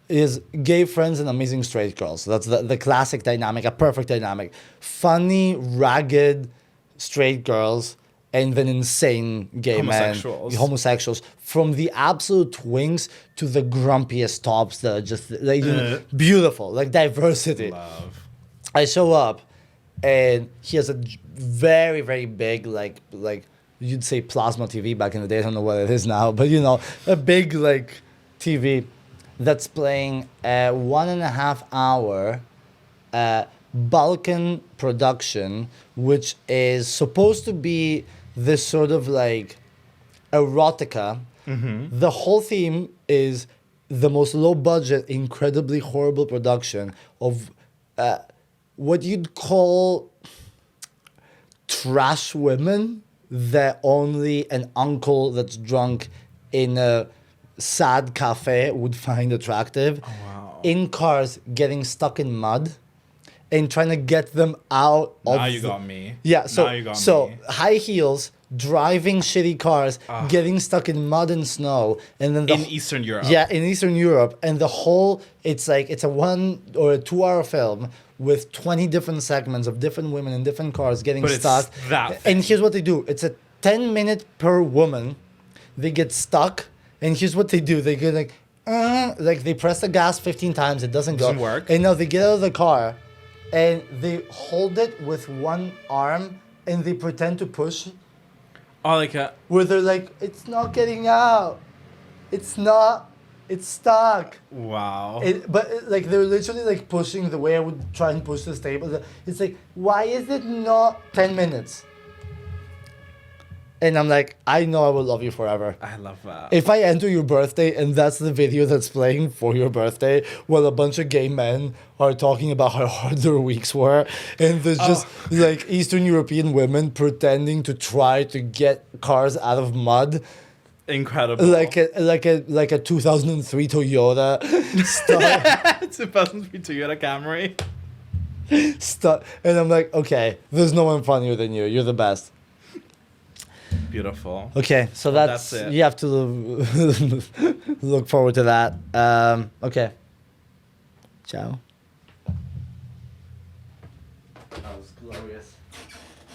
his gay friends and amazing straight girls. That's the classic dynamic, a perfect dynamic. Funny, ragged straight girls, and then insane gay homosexuals, from the absolute twinks to the grumpiest tops that are just like, beautiful, like diversity. Love. I show up, and he has a very, very big, like you'd say plasma TV back in the day. I don't know what it is now, but a big like TV that's playing a 1.5 hour Balkan production, which is supposed to be this sort of like erotica. The whole theme is the most low budget, incredibly horrible production of what you'd call trash women that only an uncle that's drunk in a sad cafe would find attractive. Oh, wow. In cars, getting stuck in mud and trying to get them out of Now you got me. Yeah, so Now you got me. high heels, driving shitty cars, getting stuck in mud and snow, and then In Eastern Europe. Yeah, in Eastern Europe, and the whole it's a 1 or a 2 hour film with 20 different segments of different women in different cars getting But it's stuck. that And here's what they do: it's a 10-minute per woman. They get stuck, and here's what they do: they get like they press the gas 15 times, it doesn't Doesn't work. and now they get out of the car, and they hold it with one arm, and they pretend to push. Oh, like a. Where they're like, "It's not getting out. It's not. It's stuck." Wow. Like they're literally like pushing the way I would try and push this table. It's like, why is it not 10 minutes? And I'm like, I know I will love you forever. I love that. If I enter your birthday and that's the video that's playing for your birthday, while a bunch of gay men are talking about how hard their weeks were, and there's just like Eastern European women pretending to try to get cars out of mud, Incredible. like a 2003 Toyota stuck, 2003 Toyota Camry. stuck, and I'm like, okay, there's no one funnier than you. You're the best. Beautiful. Okay, so That's it. you have to look forward to that. Okay. Ciao.